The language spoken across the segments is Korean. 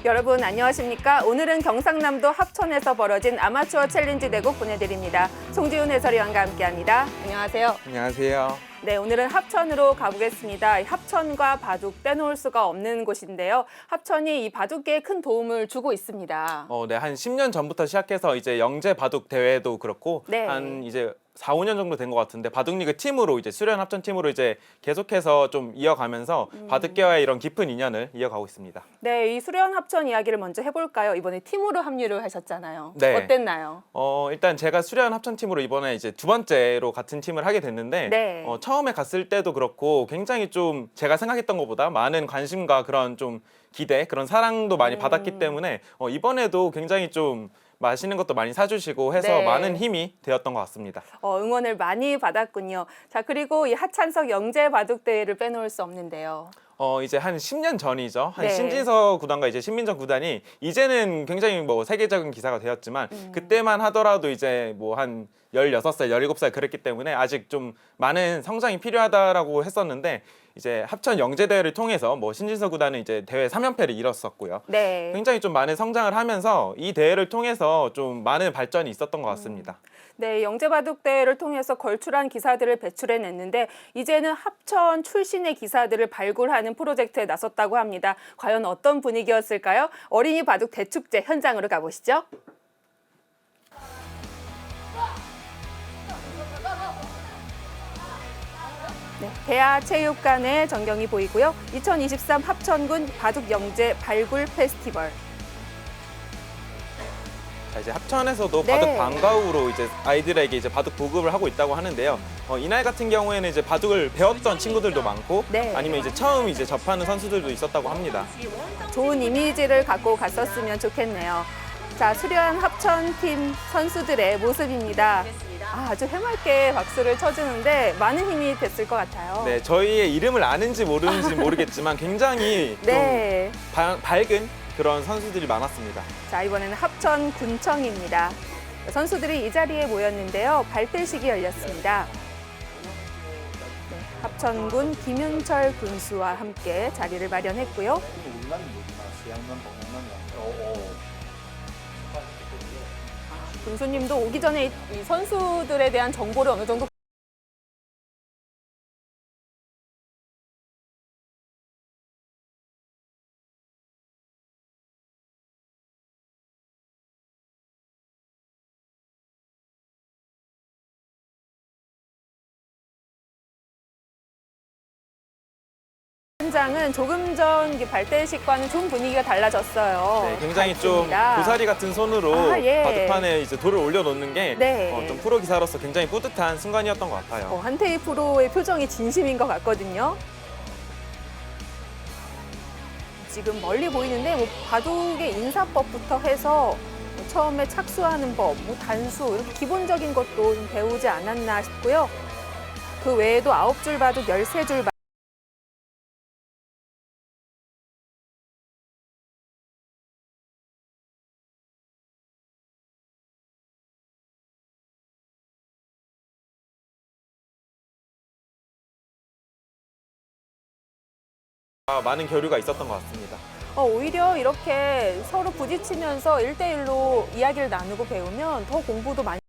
여러분 안녕하십니까? 오늘은 경상남도 합천에서 벌어진 아마추어 챌린지 대국 보내드립니다. 송지훈 해설위원과 함께합니다. 안녕하세요. 안녕하세요. 네, 오늘은 합천으로 가보겠습니다. 합천과 바둑 떼놓을 수가 없는 곳인데요. 합천이 이 바둑계에 큰 도움을 주고 있습니다. 네, 한 10년 전부터 시작해서 이제 영재 바둑 대회도 그렇고 네. 한 이제 4, 5년 정도 된 것 같은데 바둑리그 팀으로 이제 수련 합천 팀으로 이제 계속해서 좀 이어가면서 바둑계와의 이런 깊은 인연을 이어가고 있습니다. 네, 이 수련 합천 이야기를 먼저 해볼까요? 이번에 팀으로 합류를 하셨잖아요. 네. 어땠나요? 일단 제가 수련 합천 팀으로 이번에 이제 두 번째로 같은 팀을 하게 됐는데 네. 처음에 갔을 때도 그렇고 굉장히 좀 제가 생각했던 것보다 많은 관심과 그런 좀 기대, 그런 사랑도 많이 받았기 때문에 이번에도 굉장히 좀 맛있는 것도 많이 사주시고 해서 네. 많은 힘이 되었던 것 같습니다. 응원을 많이 받았군요. 자, 그리고 이 하찬석 영재 바둑 대회를 빼놓을 수 없는데요. 이제 한 10년 전이죠. 한 네. 신진서 구단과 이제 신민정 구단이 이제는 굉장히 뭐 세계적인 기사가 되었지만 그때만 하더라도 이제 뭐 한 16살, 17살 그랬기 때문에 아직 좀 많은 성장이 필요하다라고 했었는데 이제 합천 영재대회를 통해서 뭐 신진서 구단은 이제 대회 3연패를 이뤘었고요. 네. 굉장히 좀 많은 성장을 하면서 이 대회를 통해서 좀 많은 발전이 있었던 것 같습니다. 네, 영재바둑대회를 통해서 걸출한 기사들을 배출해냈는데 이제는 합천 출신의 기사들을 발굴하는 프로젝트에 나섰다고 합니다. 과연 어떤 분위기였을까요? 어린이 바둑 대축제 현장으로 가보시죠. 네, 대하체육관의 전경이 보이고요. 2023 합천군 바둑 영재 발굴 페스티벌. 자, 이제 합천에서도 네. 바둑 방과후로 이제 아이들에게 이제 바둑 보급을 하고 있다고 하는데요. 이날 같은 경우에는 이제 바둑을 배웠던 친구들도 많고 네. 아니면 이제 처음 이제 접하는 선수들도 있었다고 합니다. 좋은 이미지를 갖고 갔었으면 좋겠네요. 자, 수련 합천팀 선수들의 모습입니다. 아주 해맑게 박수를 쳐주는데 많은 힘이 됐을 것 같아요. 네, 저희의 이름을 아는지 모르는지 모르겠지만 굉장히 네. 좀 밝은 그런 선수들이 많았습니다. 자, 이번에는 합천군청입니다. 선수들이 이 자리에 모였는데요. 발대식이 열렸습니다. 네, 합천군 김윤철 군수와 함께 자리를 마련했고요. 군수님도 오기 전에 이 선수들에 대한 정보를 어느 정도 현장은 조금 전 발대식과는 좀 분위기가 달라졌어요. 네, 굉장히 좀 밝습니다. 고사리 같은 손으로 예. 바둑판에 이제 돌을 올려놓는 게 네. 좀 프로 기사로서 굉장히 뿌듯한 순간이었던 것 같아요. 한태희 프로의 표정이 진심인 것 같거든요. 지금 멀리 보이는데 뭐 바둑의 인사법부터 해서 처음에 착수하는 법, 뭐 단수 이렇게 기본적인 것도 좀 배우지 않았나 싶고요. 그 외에도 9줄 바둑, 13줄 바둑. 많은 교류가 있었던 것 같습니다. 오히려 이렇게 서로 부딪히면서 1대1로 이야기를 나누고 배우면 더 공부도 많이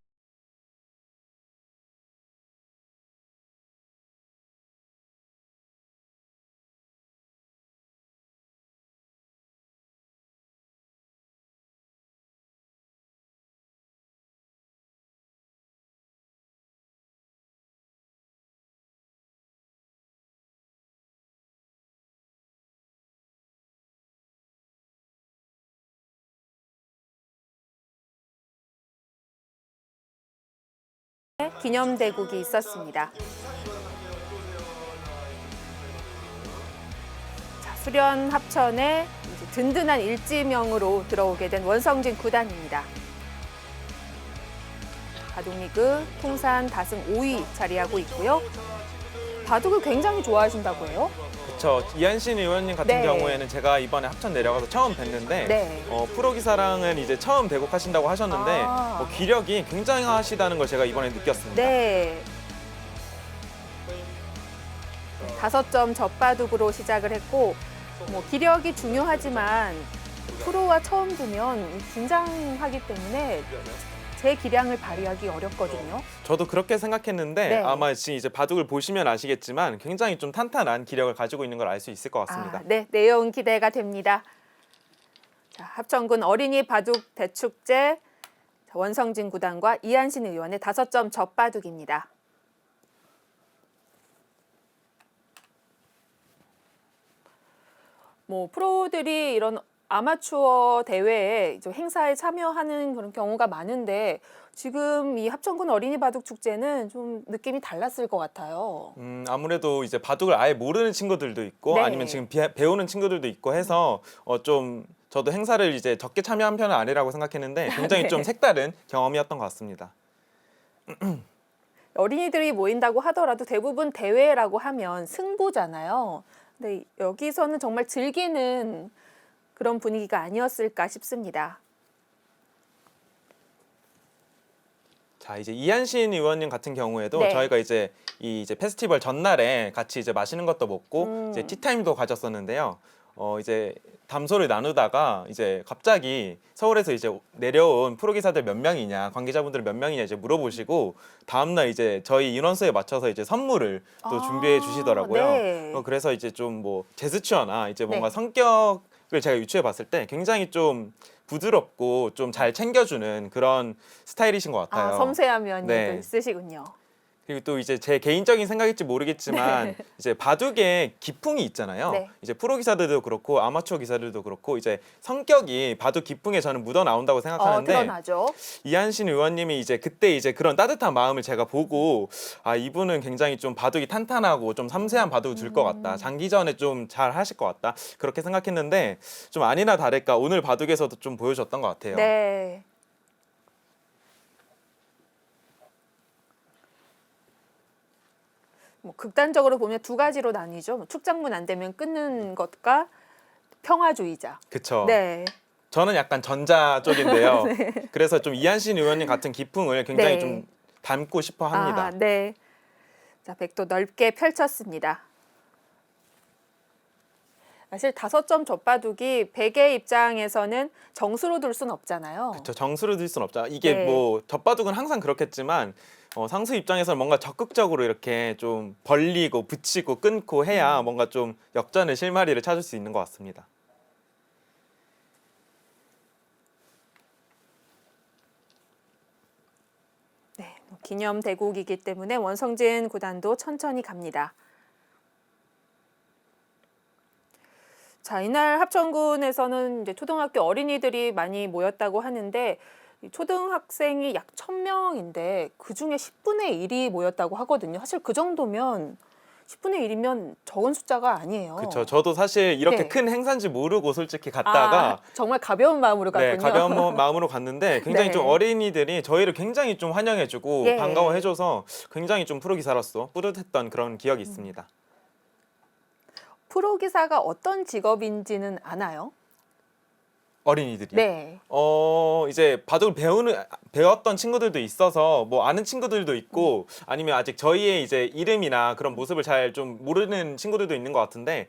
기념대국이 있었습니다. 자, 수련 합천에 이제 든든한 일지명으로 들어오게 된 원성진 구단입니다. 바둑리그 통산 다승 5위 자리하고 있고요. 바둑을 굉장히 좋아하신다고 해요? 그렇죠. 이한신 의원님 같은 네. 경우에는 제가 이번에 합천 내려가서 처음 뵀는데 네. 프로 기사랑은 이제 처음 대국하신다고 하셨는데 기력이 굉장하시다는 걸 제가 이번에 느꼈습니다. 네. 5점 젖바둑으로 시작을 했고 뭐 기력이 중요하지만 프로와 처음 두면 긴장하기 때문에 제 기량을 발휘하기 어렵거든요. 저도 그렇게 생각했는데 네. 아마 지금 이제 바둑을 보시면 아시겠지만 굉장히 좀 탄탄한 기력을 가지고 있는 걸 알 수 있을 것 같습니다. 네, 내용 기대가 됩니다. 자, 합천군 어린이 바둑 대축제 원성진 구단과 이한신 의원의 5점 젖바둑입니다. 뭐 프로들이 이런 아마추어 대회에 이제 행사에 참여하는 그런 경우가 많은데 지금 이 합천군 어린이 바둑 축제는 좀 느낌이 달랐을 것 같아요. 아무래도 이제 바둑을 아예 모르는 친구들도 있고 네. 아니면 지금 배우는 친구들도 있고 해서 좀 저도 행사를 이제 적게 참여한 편은 아니라고 생각했는데 굉장히 네. 좀 색다른 경험이었던 것 같습니다. 어린이들이 모인다고 하더라도 대부분 대회라고 하면 승부잖아요. 근데 여기서는 정말 즐기는 그런 분위기가 아니었을까 싶습니다. 자, 이제 이한신 의원님 같은 경우에도 네. 저희가 이제 이 이제 페스티벌 전날에 같이 이제 맛있는 것도 먹고 이제 티타임도 가졌었는데요. 이제 담소를 나누다가 이제 갑자기 서울에서 이제 내려온 프로 기사들 몇 명이냐, 관계자분들 몇 명이냐 이제 물어보시고 다음 날 이제 저희 인원수에 맞춰서 이제 선물을 또 준비해 주시더라고요. 네. 그래서 이제 좀 뭐 제스처나 이제 뭔가 네. 성격을 제가 유추해 봤을 때 굉장히 좀 부드럽고 좀 잘 챙겨주는 그런 스타일이신 것 같아요. 섬세한 면이 네. 또 있으시군요. 그리고 또 이제 제 개인적인 생각일지 모르겠지만 이제 바둑에 기풍이 있잖아요. 네. 이제 프로 기사들도 그렇고 아마추어 기사들도 그렇고 이제 성격이 바둑 기풍에 저는 묻어 나온다고 생각하는데 드러나죠. 이한신 의원님이 이제 그때 이제 그런 따뜻한 마음을 제가 보고 이분은 굉장히 좀 바둑이 탄탄하고 좀 섬세한 바둑을 둘 것 같다. 장기전에 좀 잘 하실 것 같다. 그렇게 생각했는데 좀 아니나 다를까 오늘 바둑에서도 좀 보여줬던 것 같아요. 네. 뭐 극단적으로 보면 두 가지로 나뉘죠. 뭐 축장문 안 되면 끊는 것과 평화주의자. 그쵸. 네. 저는 약간 전자 쪽인데요. 그래서 좀 이한신 의원님 같은 기풍을 굉장히 네. 좀 담고 싶어 합니다. 네. 자, 백도 넓게 펼쳤습니다. 사실 5점 젖바둑이 백의 입장에서는 정수로 둘 순 없잖아요. 그쵸, 정수를 들 순 없죠. 이게 네. 뭐 젖바둑은 항상 그렇겠지만 상수 입장에서는 뭔가 적극적으로 이렇게 좀 벌리고 붙이고 끊고 해야 뭔가 좀 역전의 실마리를 찾을 수 있는 것 같습니다. 네, 기념 대국이기 때문에 원성진 구단도 천천히 갑니다. 자, 이날 합천군에서는 이제 초등학교 어린이들이 많이 모였다고 하는데 이 초등학생이 약 1,000명인데 그 중에 10분의 1이 모였다고 하거든요. 사실 그 정도면 10분의 1이면 적은 숫자가 아니에요. 그렇죠. 저도 사실 이렇게 네. 큰 행사인지 모르고 솔직히 갔다가 정말 가벼운 마음으로 갔군요. 네, 가벼운 마음으로 갔는데 굉장히 네. 좀 어린이들이 저희를 굉장히 좀 환영해주고 예. 반가워해줘서 굉장히 좀 프로 기사로서 뿌듯했던 그런 기억이 있습니다. 프로 기사가 어떤 직업인지는 아나요? 어린이들이. 네. 이제 바둑을 배웠던 친구들도 있어서 뭐 아는 친구들도 있고 아니면 아직 저희의 이제 이름이나 그런 모습을 잘 좀 모르는 친구들도 있는 것 같은데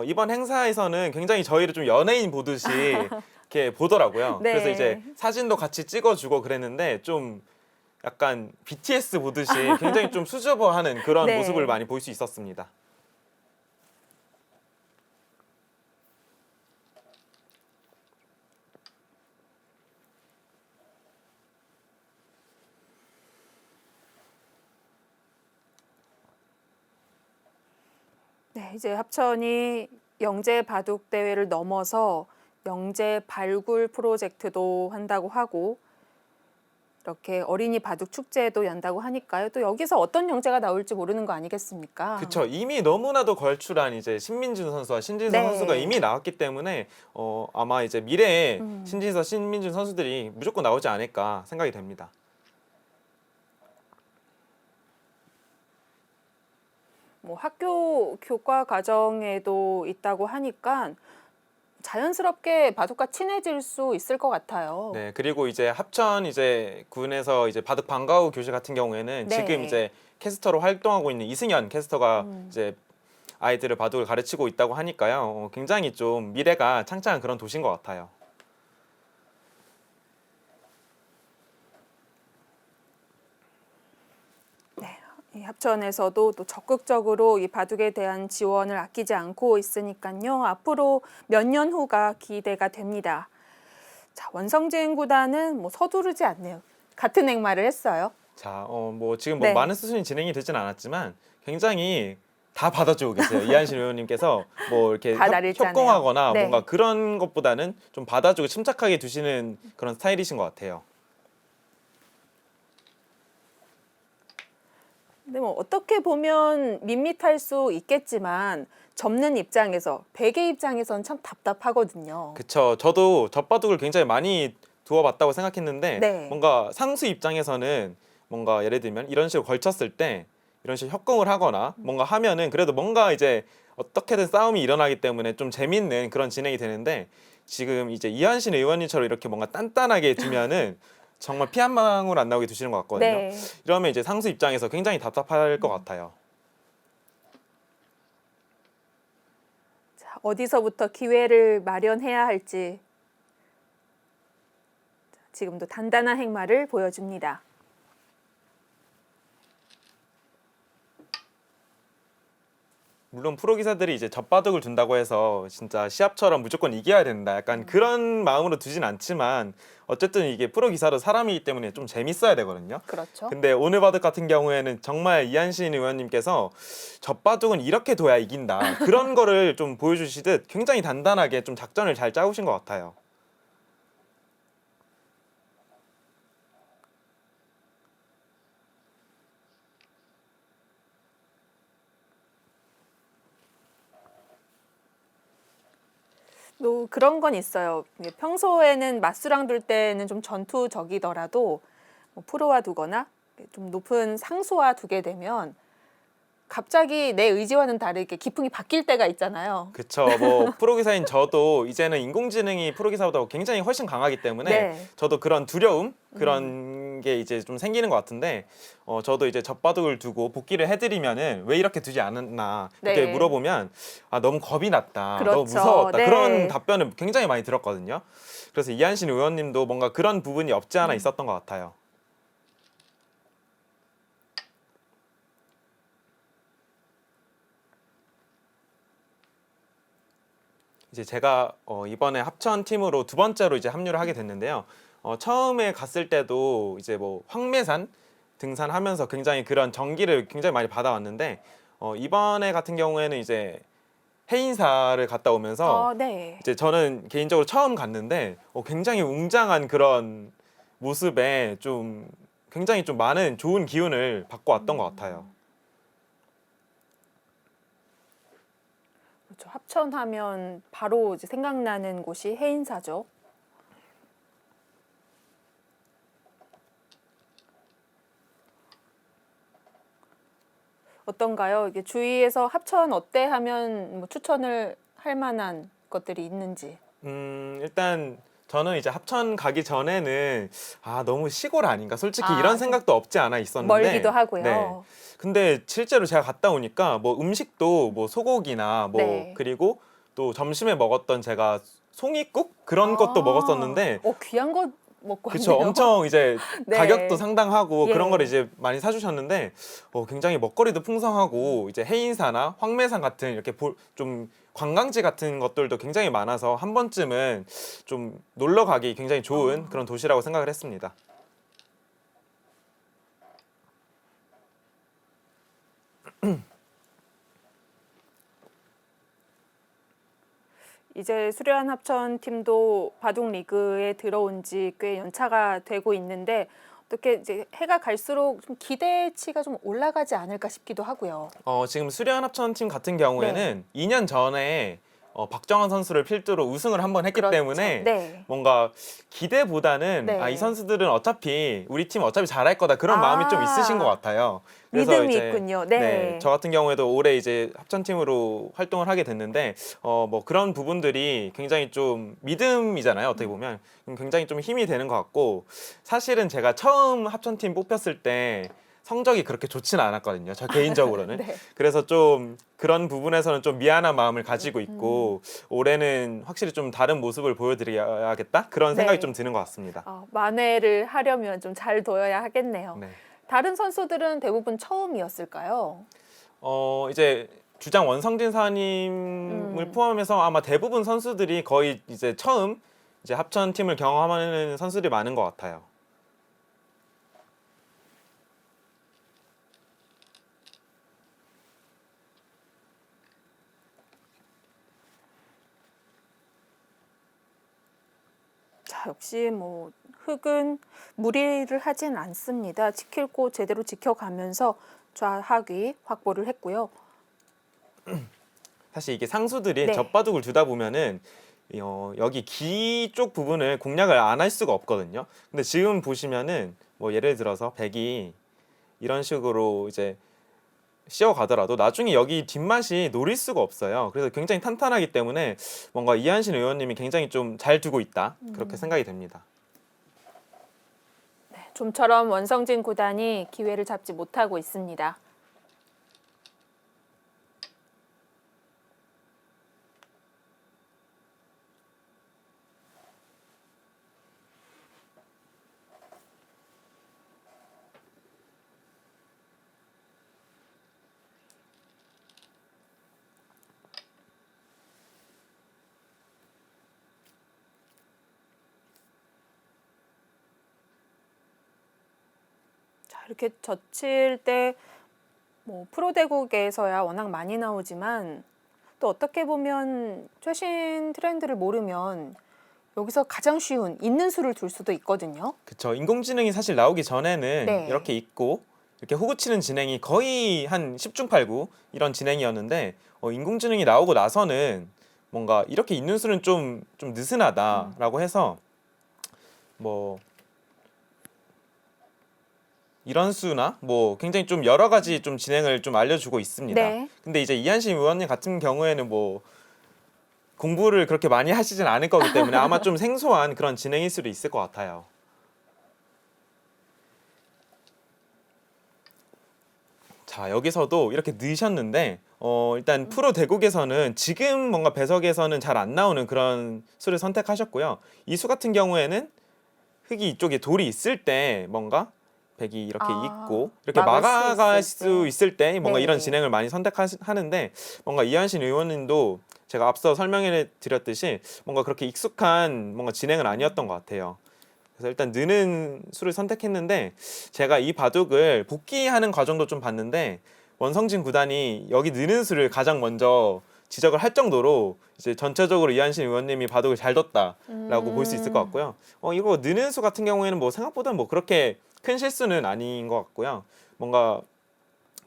이번 행사에서는 굉장히 저희를 좀 연예인 보듯이 이렇게 보더라고요. 네. 그래서 이제 사진도 같이 찍어주고 그랬는데 좀 약간 BTS 보듯이 굉장히 좀 수줍어하는 그런 네. 모습을 많이 볼 수 있었습니다. 네, 이제 합천이 영재 바둑 대회를 넘어서 영재 발굴 프로젝트도 한다고 하고 이렇게 어린이 바둑 축제도 연다고 하니까요. 또 여기서 어떤 영재가 나올지 모르는 거 아니겠습니까? 그렇죠. 이미 너무나도 걸출한 이제 신민준 선수와 신진서 네. 선수가 이미 나왔기 때문에 아마 이제 미래에 신진서, 신민준 선수들이 무조건 나오지 않을까 생각이 됩니다. 뭐 학교 교과 과정에도 있다고 하니까 자연스럽게 바둑과 친해질 수 있을 것 같아요. 네, 그리고 이제 합천 이제 군에서 이제 바둑 방과후 교실 같은 경우에는 네. 지금 이제 캐스터로 활동하고 있는 이승현 캐스터가 이제 아이들을 바둑을 가르치고 있다고 하니까요. 굉장히 좀 미래가 창창한 그런 도시인 것 같아요. 이 합천에서도 또 적극적으로 이 바둑에 대한 지원을 아끼지 않고 있으니까요. 앞으로 몇 년 후가 기대가 됩니다. 자, 원성진 구단은 뭐 서두르지 않네요. 같은 행마를 했어요. 자, 뭐 지금 뭐 네. 많은 수순이 진행이 되진 않았지만 굉장히 다 받아주고 계세요. 이한신 의원님께서 뭐 이렇게 다 나를짜네요. 협공하거나 네. 뭔가 그런 것보다는 좀 받아주고 침착하게 두시는 그런 스타일이신 것 같아요. 근데 뭐 어떻게 보면 밋밋할 수 있겠지만 접는 입장에서 백의 입장에선 참 답답하거든요. 그쵸. 저도 젖바둑을 굉장히 많이 두어봤다고 생각했는데 네. 뭔가 상수 입장에서는 뭔가 예를 들면 이런 식으로 걸쳤을 때 이런 식으로 협공을 하거나 뭔가 하면은 그래도 뭔가 이제 어떻게든 싸움이 일어나기 때문에 좀 재밌는 그런 진행이 되는데 지금 이제 이한신 의원님처럼 이렇게 뭔가 단단하게 두면은 정말 피 한 방울 안 나오게 두시는 것 같거든요. 네. 이러면 이제 상수 입장에서 굉장히 답답할 것 같아요. 자, 어디서부터 기회를 마련해야 할지 지금도 단단한 행마를 보여줍니다. 물론 프로 기사들이 이제 젖바둑을 둔다고 해서 진짜 시합처럼 무조건 이겨야 된다. 약간 그런 마음으로 두진 않지만 어쨌든 이게 프로 기사도 사람이기 때문에 좀 재밌어야 되거든요. 그렇죠. 근데 오늘 바둑 같은 경우에는 정말 이한신 의원님께서 젖바둑은 이렇게 둬야 이긴다. 그런 거를 좀 보여주시듯 굉장히 단단하게 좀 작전을 잘 짜오신 것 같아요. 또 그런 건 있어요. 이게 평소에는 맞수랑 둘 때는 좀 전투적이더라도 뭐 프로와 두거나 좀 높은 상수와 두게 되면 갑자기 내 의지와는 다르게 기풍이 바뀔 때가 있잖아요. 그쵸. 뭐 프로기사인 저도 이제는 인공지능이 프로기사보다 굉장히 훨씬 강하기 때문에 네. 저도 그런 두려움 그런 게 이제 좀 생기는 것 같은데 저도 이제 젖바둑을 두고 복귀를 해드리면은 왜 이렇게 두지 않았나 이렇게 네. 물어보면 아 너무 겁이 났다, 그렇죠. 너무 무서웠다 네. 그런 답변을 굉장히 많이 들었거든요. 그래서 이한신 의원님도 뭔가 그런 부분이 없지 않아 있었던 것 같아요. 이제 제가 이번에 합천 팀으로 두 번째로 이제 합류를 하게 됐는데요. 처음에 갔을 때도 이제 뭐 황매산 등산하면서 굉장히 그런 전기를 굉장히 많이 받아왔는데 이번에 같은 경우에는 이제 해인사를 갔다 오면서 네. 이제 저는 개인적으로 처음 갔는데 굉장히 웅장한 그런 모습에 좀 굉장히 좀 많은 좋은 기운을 받고 왔던 것 같아요. 그렇죠. 합천하면 바로 이제 생각나는 곳이 해인사죠. 어떤가요? 이게 주위에서 합천 어때 하면 뭐 추천을 할 만한 것들이 있는지. 일단 저는 이제 합천 가기 전에는 너무 시골 아닌가 솔직히 아, 이런 좀 생각도 없지 않아 있었는데 멀기도 하고요. 네. 근데 실제로 제가 갔다 오니까 뭐 음식도 뭐 소고기나 뭐 네. 그리고 또 점심에 먹었던 제가 송이국 그런 것도 먹었었는데 귀한 거 먹고 그쵸. 왔네요. 엄청 이제 네. 가격도 상당하고 예. 그런 거를 이제 많이 사주셨는데 굉장히 먹거리도 풍성하고 이제 해인사나 황매산 같은 이렇게 좀 관광지 같은 것들도 굉장히 많아서 한 번쯤은 좀 놀러 가기 굉장히 좋은 그런 도시라고 생각을 했습니다. 이제 수려한 합천 팀도 바둑 리그에 들어온 지 꽤 연차가 되고 있는데 어떻게 이제 해가 갈수록 좀 기대치가 좀 올라가지 않을까 싶기도 하고요. 지금 수려한 합천팀 같은 경우에는 2년 전에 박정환 선수를 필두로 우승을 한번 했기 그렇죠. 때문에 네. 뭔가 기대보다는 네. 이 선수들은 어차피 우리 팀 어차피 잘할 거다 그런 마음이 좀 있으신 것 같아요. 믿음이 있군요. 네. 저 같은 경우에도 올해 이제 합천팀으로 활동을 하게 됐는데 뭐 그런 부분들이 굉장히 좀 믿음이잖아요. 어떻게 보면 굉장히 좀 힘이 되는 것 같고 사실은 제가 처음 합천팀 뽑혔을 때 성적이 그렇게 좋지는 않았거든요. 저 개인적으로는. 네. 그래서 좀 그런 부분에서는 좀 미안한 마음을 가지고 있고 올해는 확실히 좀 다른 모습을 보여드려야겠다 그런 생각이 네. 좀 드는 것 같습니다. 만회를 하려면 좀 잘 둬야 하겠네요. 네. 다른 선수들은 대부분 처음이었을까요? 이제 주장 원성진 사님을 포함해서 아마 대부분 선수들이 거의 이제 처음 이제 합천 팀을 경험하는 선수들이 많은 것 같아요. 자, 역시 뭐 흙은 무리를 하진 않습니다. 지킬 곳 제대로 지켜가면서 좌하귀 확보를 했고요. 사실 이게 상수들이 네. 젖바둑을 두다 보면은 여기 기 쪽 부분을 공략을 안 할 수가 없거든요. 근데 지금 보시면은 뭐 예를 들어서 백이 이런 식으로 이제 씌어가더라도 나중에 여기 뒷맛이 노릴 수가 없어요. 그래서 굉장히 탄탄하기 때문에 뭔가 이한신 의원님이 굉장히 좀 잘 두고 있다 그렇게 생각이 됩니다. 좀처럼 원성진 구단이 기회를 잡지 못하고 있습니다. 자, 이렇게 젖힐 때 뭐 프로 대국에서야 워낙 많이 나오지만 또 어떻게 보면 최신 트렌드를 모르면 여기서 가장 쉬운 있는 수를 둘 수도 있거든요. 그쵸. 인공지능이 사실 나오기 전에는 네. 이렇게 있고 이렇게 호구 치는 진행이 거의 한 10중 8구 이런 진행이었는데 인공지능이 나오고 나서는 뭔가 이렇게 있는 수는 좀 느슨하다라고 해서 뭐 이런 수나 뭐 굉장히 좀 여러 가지 좀 진행을 좀 알려주고 있습니다. 네. 근데 이제 이한신 의원님 같은 경우에는 뭐 공부를 그렇게 많이 하시진 않을 거기 때문에 아마 좀 생소한 그런 진행일 수도 있을 것 같아요. 자, 여기서도 이렇게 넣으셨는데 일단 프로 대국에서는 지금 뭔가 배석에서는 잘 안 나오는 그런 수를 선택하셨고요. 이 수 같은 경우에는 흙이 이쪽에 돌이 있을 때 뭔가 백이 이렇게 있고 이렇게 막을 막아갈 수 수 있을 때 뭔가 네. 이런 진행을 많이 선택하는데 뭔가 이한신 의원님도 제가 앞서 설명해 드렸듯이 뭔가 그렇게 익숙한 뭔가 진행은 아니었던 것 같아요. 그래서 일단 느는 수를 선택했는데 제가 이 바둑을 복귀하는 과정도 좀 봤는데 원성진 구단이 여기 느는 수를 가장 먼저 지적을 할 정도로 이제 전체적으로 이한신 의원님이 바둑을 잘 뒀다라고 볼 수 있을 것 같고요. 이거 느는 수 같은 경우에는 뭐 생각보다 뭐 그렇게 큰 실수는 아닌 것 같고요. 뭔가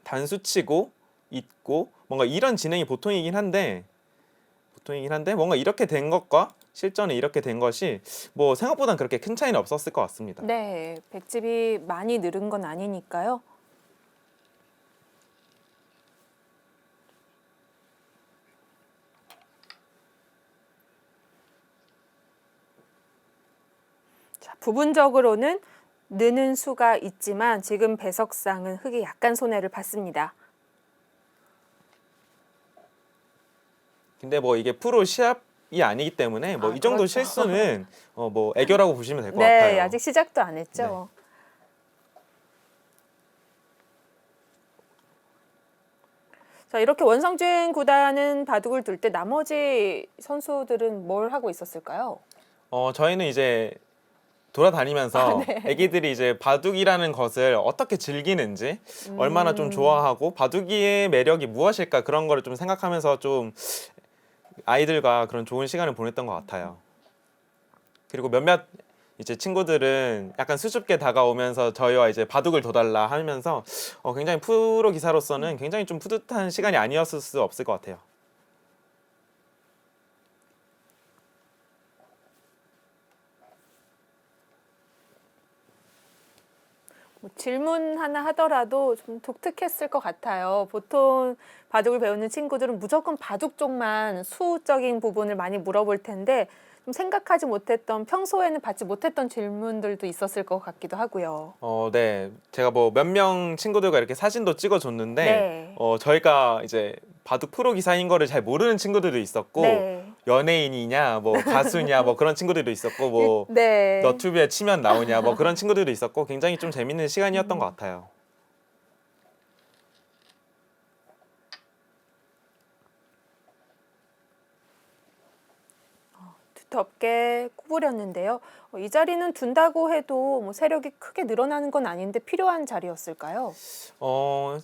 단수치고 있고 뭔가 이런 진행이 보통이긴 한데 뭔가 이렇게 된 것과 실전에 이렇게 된 것이 뭐 생각보다는 그렇게 큰 차이는 없었을 것 같습니다. 네, 백집이 많이 늘은 건 아니니까요. 자, 부분적으로는 느는 수가 있지만 지금 배석상은 흙이 약간 손해를 봤습니다. 근데 뭐 이게 프로 시합이 아니기 때문에 뭐 이 정도 그렇죠. 실수는 뭐 애교라고 보시면 될 것 네, 같아요. 아직 시작도 안 했죠. 자, 이렇게 원성진 구단은 바둑을 둘 때 나머지 선수들은 뭘 하고 있었을까요? 저희는 이제 돌아다니면서 네. 애기들이 이제 바둑이라는 것을 어떻게 즐기는지 얼마나 좀 좋아하고 바둑이의 매력이 무엇일까 그런 거를 좀 생각하면서 좀 아이들과 그런 좋은 시간을 보냈던 것 같아요. 그리고 몇몇 이제 친구들은 약간 수줍게 다가오면서 저희와 이제 바둑을 둬달라 하면서 굉장히 프로 기사로서는 굉장히 좀 뿌듯한 시간이 아니었을 수 없을 것 같아요. 뭐 질문 하나 하더라도 좀 독특했을 것 같아요. 보통 바둑을 배우는 친구들은 무조건 바둑 쪽만 수적인 부분을 많이 물어볼 텐데 좀 생각하지 못했던 평소에는 받지 못했던 질문들도 있었을 것 같기도 하고요. 네. 제가 뭐 몇 명 친구들과 이렇게 사진도 찍어줬는데 네. 저희가 이제 바둑 프로 기사인 거를 잘 모르는 친구들도 있었고 네. 연예인이냐, 뭐 가수냐, 뭐 그런 친구들도 있었고, 뭐 네. 너튜브에 치면 나오냐, 뭐 그런 친구들도 있었고, 굉장히 좀 재밌는 시간이었던 것 같아요. 두텁게 구부렸는데요. 이 자리는 둔다고 해도 뭐 세력이 크게 늘어나는 건 아닌데 필요한 자리였을까요?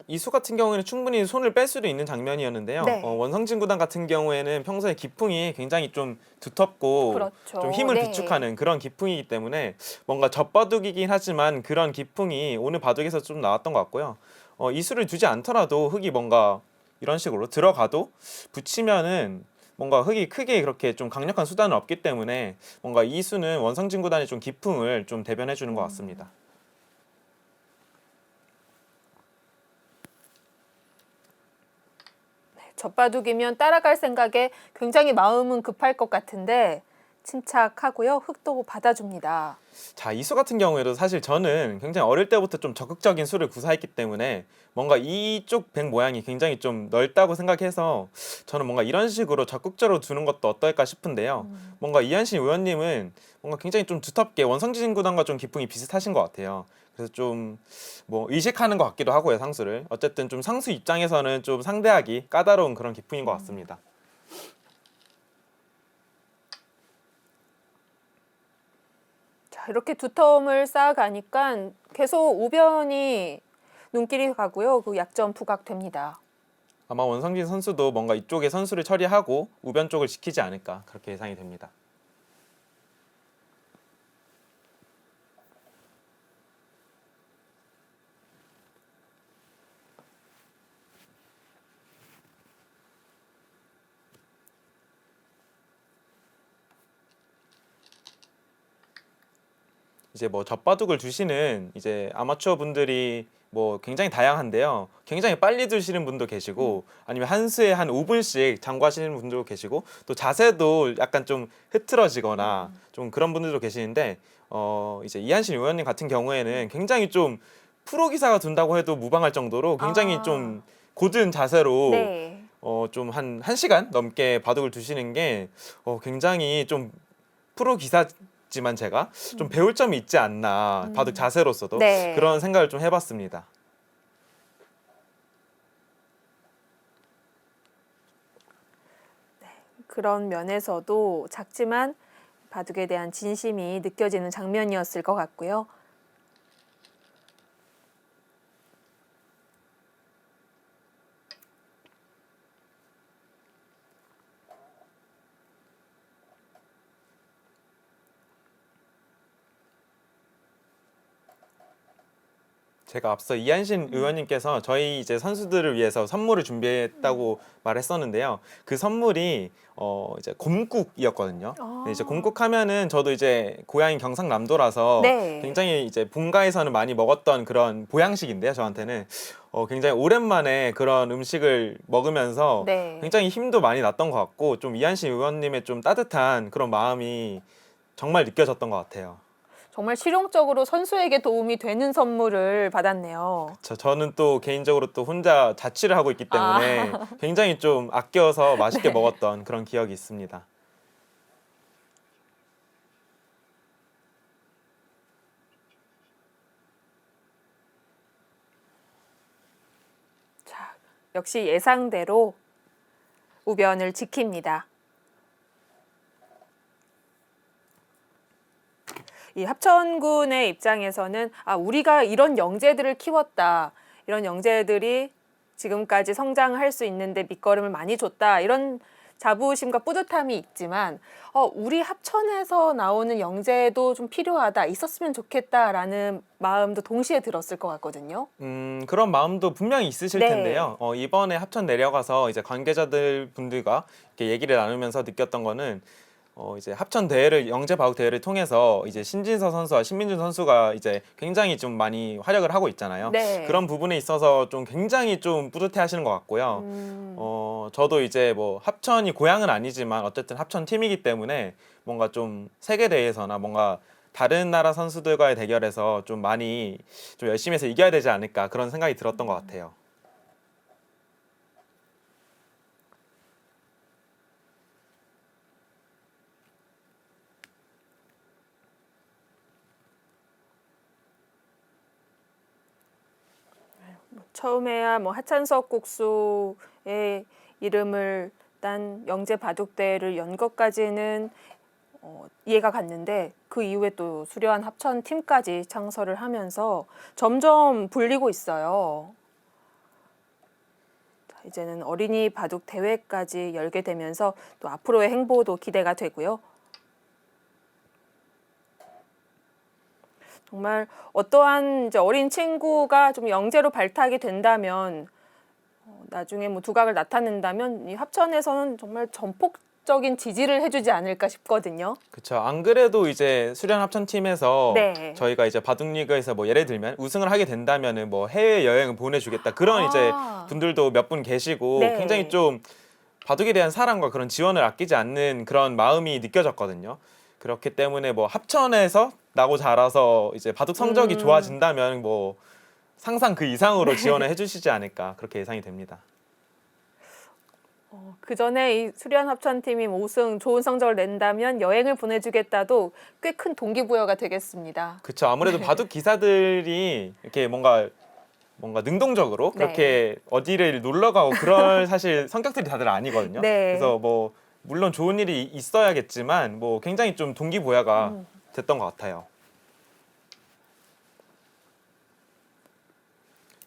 이수 같은 경우에는 충분히 손을 뺄 수도 있는 장면이었는데요. 네. 원성진 구단 같은 경우에는 평소에 기풍이 굉장히 좀 두텁고 그렇죠. 좀 힘을 네. 비축하는 그런 기풍이기 때문에 뭔가 젖바둑이긴 하지만 그런 기풍이 오늘 바둑에서 좀 나왔던 것 같고요. 이수를 두지 않더라도 흙이 뭔가 이런 식으로 들어가도 붙이면은 뭔가 흙이 크게 그렇게 좀 강력한 수단은 없기 때문에 뭔가 이수는 원성진 구단의 좀 기풍을 좀 대변해 주는 것 같습니다. 젖바둑이면 따라갈 생각에 굉장히 마음은 급할 것 같은데 침착하고요. 흙도 받아줍니다. 자, 이수 같은 경우에도 사실 저는 굉장히 어릴 때부터 좀 적극적인 수를 구사했기 때문에 뭔가 이쪽 백 모양이 굉장히 좀 넓다고 생각해서 저는 뭔가 이런 식으로 적극적으로 두는 것도 어떨까 싶은데요. 뭔가 이한신 의원님은 뭔가 굉장히 좀 두텁게 원성진 구단과 좀 기풍이 비슷하신 것 같아요. 그래서 좀 뭐 의식하는 것 같기도 하고요, 상수를. 어쨌든 좀 상수 입장에서는 좀 상대하기 까다로운 그런 기풍인 것 같습니다. 자, 이렇게 두텀을 쌓아가니까 계속 우변이 눈길이 가고요. 그 약점 부각됩니다. 아마 원성진 선수도 뭔가 이쪽에 선수를 처리하고 우변 쪽을 지키지 않을까 그렇게 예상이 됩니다. 이제 뭐 젖바둑을 두시는 이제 아마추어 분들이 뭐 굉장히 다양한데요. 굉장히 빨리 두시는 분도 계시고 아니면 한 수에 한 5분씩 장구하시는 분들도 계시고 또 자세도 약간 좀 흐트러지거나 좀 그런 분들도 계시는데 이제 이한신 의원님 같은 경우에는 굉장히 좀 프로 기사가 둔다고 해도 무방할 정도로 굉장히 좀 고든 자세로 네. 좀 한 1시간 넘게 바둑을 두시는 게 굉장히 좀 프로 기사지만 제가 좀 배울 점이 있지 않나 바둑 자세로서도 네. 그런 생각을 좀 해봤습니다. 그런 면에서도 작지만 바둑에 대한 진심이 느껴지는 장면이었을 것 같고요. 제가 앞서 이한신 의원님께서 저희 이제 선수들을 위해서 선물을 준비했다고 말했었는데요. 그 선물이 이제 곰국이었거든요. 네, 이제 곰국하면은 저도 이제 고향이 경상남도라서 네. 굉장히 이제 본가에서는 많이 먹었던 그런 보양식인데요. 저한테는 굉장히 오랜만에 그런 음식을 먹으면서 네. 굉장히 힘도 많이 났던 것 같고 좀 이한신 의원님의 좀 따뜻한 그런 마음이 정말 느껴졌던 것 같아요. 정말 실용적으로 선수에게 도움이 되는 선물을 받았네요. 저는 또 개인적으로 또 혼자 자취를 하고 있기 때문에 굉장히 좀 아껴서 맛있게 네. 먹었던 그런 기억이 있습니다. 자, 역시 예상대로 우변을 지킵니다. 이 합천군의 입장에서는 우리가 이런 영재들을 키웠다. 이런 영재들이 지금까지 성장할 수 있는데 밑거름을 많이 줬다. 이런 자부심과 뿌듯함이 있지만 우리 합천에서 나오는 영재도 좀 필요하다. 있었으면 좋겠다라는 마음도 동시에 들었을 것 같거든요. 그런 마음도 분명히 있으실 네. 텐데요. 이번에 합천 내려가서 이제 관계자들 분들과 이렇게 얘기를 나누면서 느꼈던 거는 이제 합천 대회를 영재 바둑 대회를 통해서 이제 신진서 선수와 신민준 선수가 이제 굉장히 좀 많이 활약을 하고 있잖아요. 네. 그런 부분에 있어서 좀 굉장히 좀 뿌듯해하시는 것 같고요. 저도 이제 뭐 합천이 고향은 아니지만 어쨌든 합천 팀이기 때문에 뭔가 좀 세계 대회에서나 뭔가 다른 나라 선수들과의 대결에서 좀 많이 좀 열심히 해서 이겨야 되지 않을까 그런 생각이 들었던 것 같아요. 처음에야 뭐 하찬석 국수의 이름을 딴 영재 바둑대를 연 것까지는 이해가 갔는데 그 이후에 또 수려한 합천 팀까지 창설을 하면서 점점 불리고 있어요. 자, 이제는 어린이 바둑 대회까지 열게 되면서 또 앞으로의 행보도 기대가 되고요. 정말 어떠한 이제 어린 친구가 좀 영재로 발탁이 된다면 나중에 뭐 두각을 나타낸다면 이 합천에서는 정말 전폭적인 지지를 해주지 않을까 싶거든요. 그렇죠. 안 그래도 이제 수련 합천팀에서 네. 저희가 이제 바둑리그에서 뭐 예를 들면 우승을 하게 된다면은 뭐 해외 여행을 보내주겠다 그런 이제 분들도 몇 분 계시고 네. 굉장히 좀 바둑에 대한 사랑과 그런 지원을 아끼지 않는 그런 마음이 느껴졌거든요. 그렇기 때문에 뭐 합천에서 나고 자라서 이제 바둑 성적이 좋아진다면 뭐 상상 그 이상으로 지원을 해주시지 않을까 그렇게 예상이 됩니다. 그 전에 이 수련 합천팀이 뭐 우승 좋은 성적을 낸다면 여행을 보내주겠다도 꽤 큰 동기부여가 되겠습니다. 그렇죠. 아무래도 바둑 기사들이 이렇게 뭔가 능동적으로 네. 그렇게 어디를 놀러 가고 그럴 사실 성격들이 다들 아니거든요. 네. 그래서 뭐 물론 좋은 일이 있어야겠지만 뭐 굉장히 좀 동기부여가 됐던 것 같아요.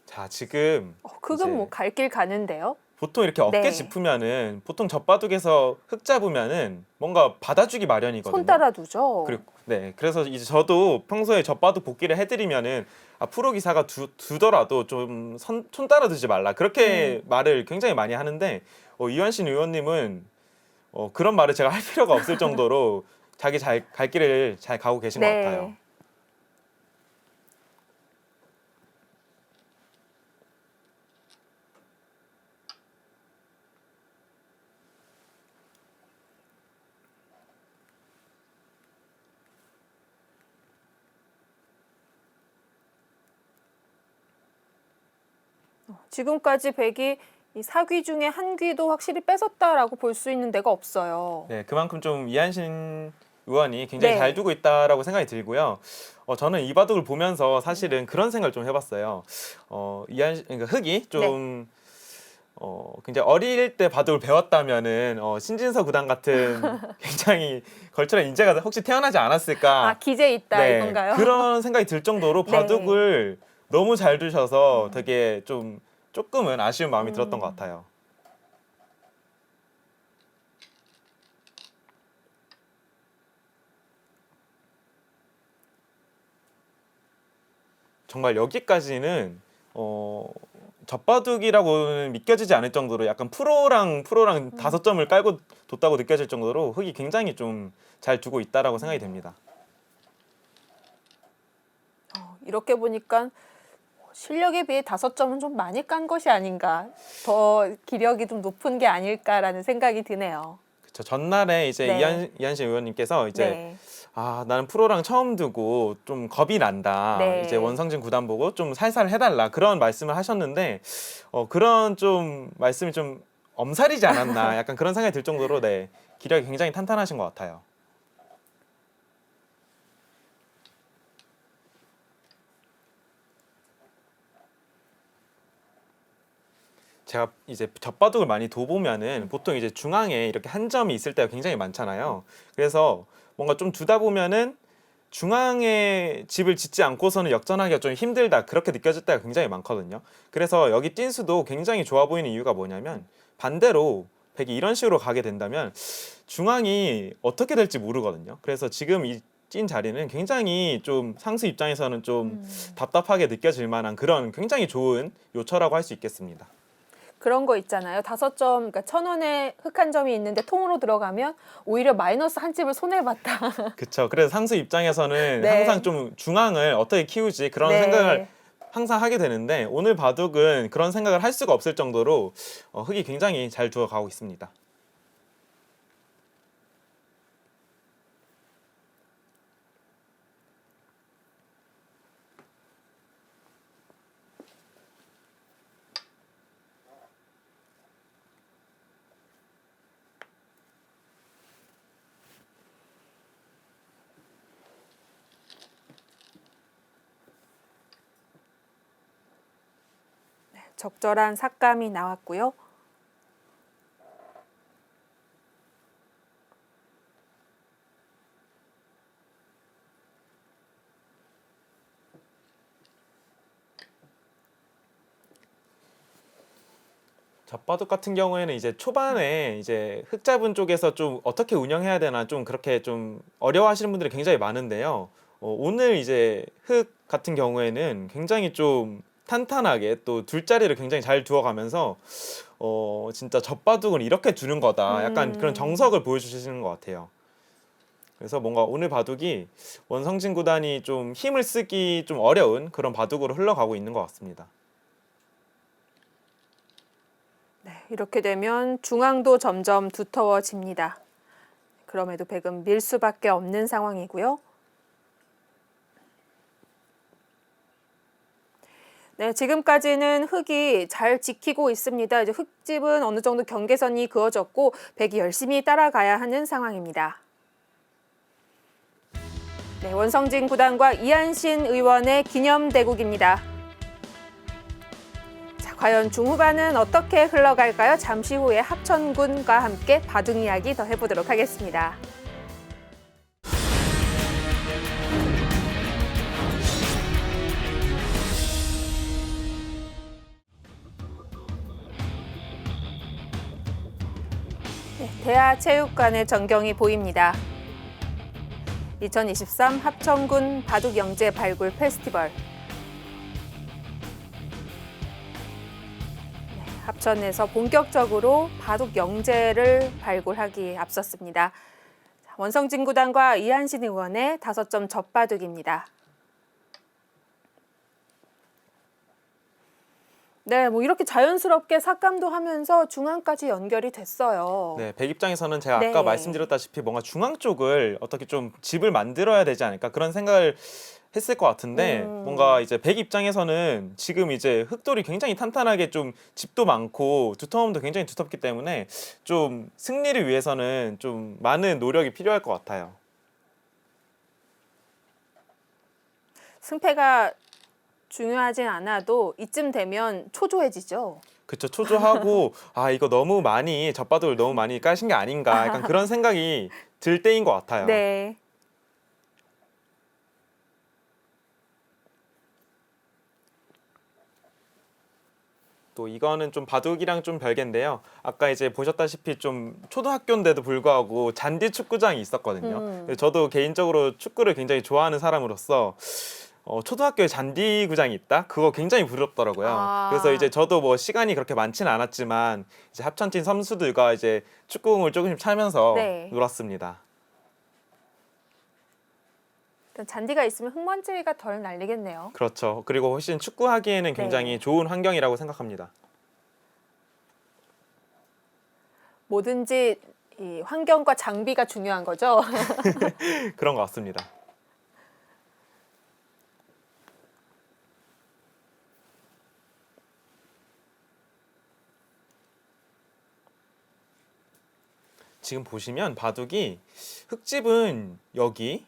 자, 지금 그건 이제 뭐 갈 길 가는데요. 보통 이렇게 어깨 네. 짚으면은 보통 젖바둑에서 흙 잡으면은 뭔가 받아주기 마련이거든요. 손 따라두죠. 네, 그래서 이제 저도 평소에 젖바둑 복귀를 해드리면은 프로 기사가 두더라도 좀 손 따라두지 말라 그렇게 말을 굉장히 많이 하는데 이완신 의원님은 그런 말을 제가 할 필요가 없을 정도로 자기 갈 길을 잘 가고 계신 것 같아요. 지금까지 백이 이 사귀 중에 한 귀도 확실히 뺏었다라고 볼 수 있는 데가 없어요. 네, 그만큼 좀 이한신 의원이 굉장히 네. 잘 두고 있다라고 생각이 들고요. 저는 이 바둑을 보면서 사실은 그런 생각을 좀 해봤어요. 그러니까 흙이 좀 굉장히 어릴 때 바둑을 배웠다면은 신진서 구단 같은 굉장히 걸출한 인재가 혹시 태어나지 않았을까? 기재 있다 네, 이건가요? 그런 생각이 들 정도로 네. 바둑을 너무 잘 두셔서 되게 좀 조금은 아쉬운 마음이 들었던 것 같아요. 정말 여기까지는 젖바둑이라고는 믿겨지지 않을 정도로 약간 프로랑 5점을 깔고 뒀다고 느껴질 정도로 흙이 굉장히 좀 잘 두고 있다라고 생각이 됩니다. 이렇게 보니까 실력에 비해 5점은 좀 많이 깐 것이 아닌가. 더 기력이 좀 높은 게 아닐까라는 생각이 드네요. 그렇죠. 전날에 이제 네. 이한신 의원님께서 이제 네. 나는 프로랑 처음 두고 좀 겁이 난다. 네. 이제 원성진 구단 보고 좀 살살 해달라 그런 말씀을 하셨는데 그런 좀 말씀이 좀 엄살이지 않았나 약간 그런 생각이 들 정도로 네 기력이 굉장히 탄탄하신 것 같아요. 제가 이제 젖바둑을 많이 둬보면은 보통 이제 중앙에 이렇게 한 점이 있을 때가 굉장히 많잖아요. 그래서 뭔가 좀 두다 보면은 중앙에 집을 짓지 않고서는 역전하기가 좀 힘들다 그렇게 느껴질 때가 굉장히 많거든요. 그래서 여기 찐수도 굉장히 좋아 보이는 이유가 뭐냐면 반대로 백이 이런 식으로 가게 된다면 중앙이 어떻게 될지 모르거든요. 그래서 지금 이 찐 자리는 굉장히 좀 상수 입장에서는 좀 답답하게 느껴질 만한 그런 굉장히 좋은 요처라고 할 수 있겠습니다. 그런 거 있잖아요. 5점, 그러니까 1,000원에 흙 한 점이 있는데 통으로 들어가면 오히려 마이너스 한 집을 손해봤다. 그렇죠. 그래서 상수 입장에서는 네. 항상 좀 중앙을 어떻게 키우지 그런 네. 생각을 항상 하게 되는데 오늘 바둑은 그런 생각을 할 수가 없을 정도로 흙이 굉장히 잘 두어가고 있습니다. 적절한 삭감이 나왔고요. 젖바둑 같은 경우에는 이제 초반에 이제 흙 잡은 쪽에서 좀 어떻게 운영해야 되나 좀 그렇게 좀 어려워하시는 분들이 굉장히 많은데요. 오늘 이제 흙 같은 경우에는 굉장히 좀 탄탄하게 또 둘자리를 굉장히 잘 두어가면서 진짜 젖바둑은 이렇게 두는 거다. 약간 그런 정석을 보여주시는 것 같아요. 그래서 뭔가 오늘 바둑이 원성진 구단이 좀 힘을 쓰기 좀 어려운 그런 바둑으로 흘러가고 있는 것 같습니다. 네, 이렇게 되면 중앙도 점점 두터워집니다. 그럼에도 백은 밀 수밖에 없는 상황이고요. 네, 지금까지는 흙이 잘 지키고 있습니다. 이제 흙집은 어느 정도 경계선이 그어졌고 백이 열심히 따라가야 하는 상황입니다. 네, 원성진 구단과 이한신 의원의 기념대국입니다. 자, 과연 중후반은 어떻게 흘러갈까요? 잠시 후에 합천군과 함께 바둑 이야기 더 해보도록 하겠습니다. 네, 대하체육관의 전경이 보입니다. 2023 합천군 바둑영재 발굴 페스티벌. 네, 합천에서 본격적으로 바둑영재를 발굴하기에 앞섰습니다. 원성진 구단과 이한신 의원의 5점 젖바둑입니다. 네, 뭐 이렇게 자연스럽게 삭감도 하면서 중앙까지 연결이 됐어요. 네, 백 입장에서는 제가 네. 아까 말씀드렸다시피 뭔가 중앙 쪽을 어떻게 좀 집을 만들어야 되지 않을까 그런 생각을 했을 것 같은데 뭔가 이제 백 입장에서는 지금 이제 흙돌이 굉장히 탄탄하게 좀 집도 많고 두터움도 굉장히 두텁기 때문에 좀 승리를 위해서는 좀 많은 노력이 필요할 것 같아요. 승패가 중요하진 않아도 이쯤 되면 초조해지죠. 그쵸, 초조하고 아 이거 너무 많이 젖바둑을 너무 많이 까신 게 아닌가 약간 그런 생각이 들 때인 것 같아요. 네. 또 이거는 좀 바둑이랑 좀 별개인데요. 아까 이제 보셨다시피 좀 초등학교인데도 불구하고 잔디 축구장이 있었거든요. 근데 저도 개인적으로 축구를 굉장히 좋아하는 사람으로서 초등학교에 잔디 구장이 있다? 그거 굉장히 부럽더라고요. 아. 그래서 이제 저도 뭐 시간이 그렇게 많지는 않았지만 이제 합천팀 선수들과 이제 축구공을 조금씩 차면서 네. 놀았습니다. 잔디가 있으면 흙먼지가 덜 날리겠네요. 그렇죠. 그리고 훨씬 축구하기에는 굉장히 네. 좋은 환경이라고 생각합니다. 뭐든지 이 환경과 장비가 중요한 거죠. 그런 것 같습니다. 지금 보시면 바둑이 흙집은 여기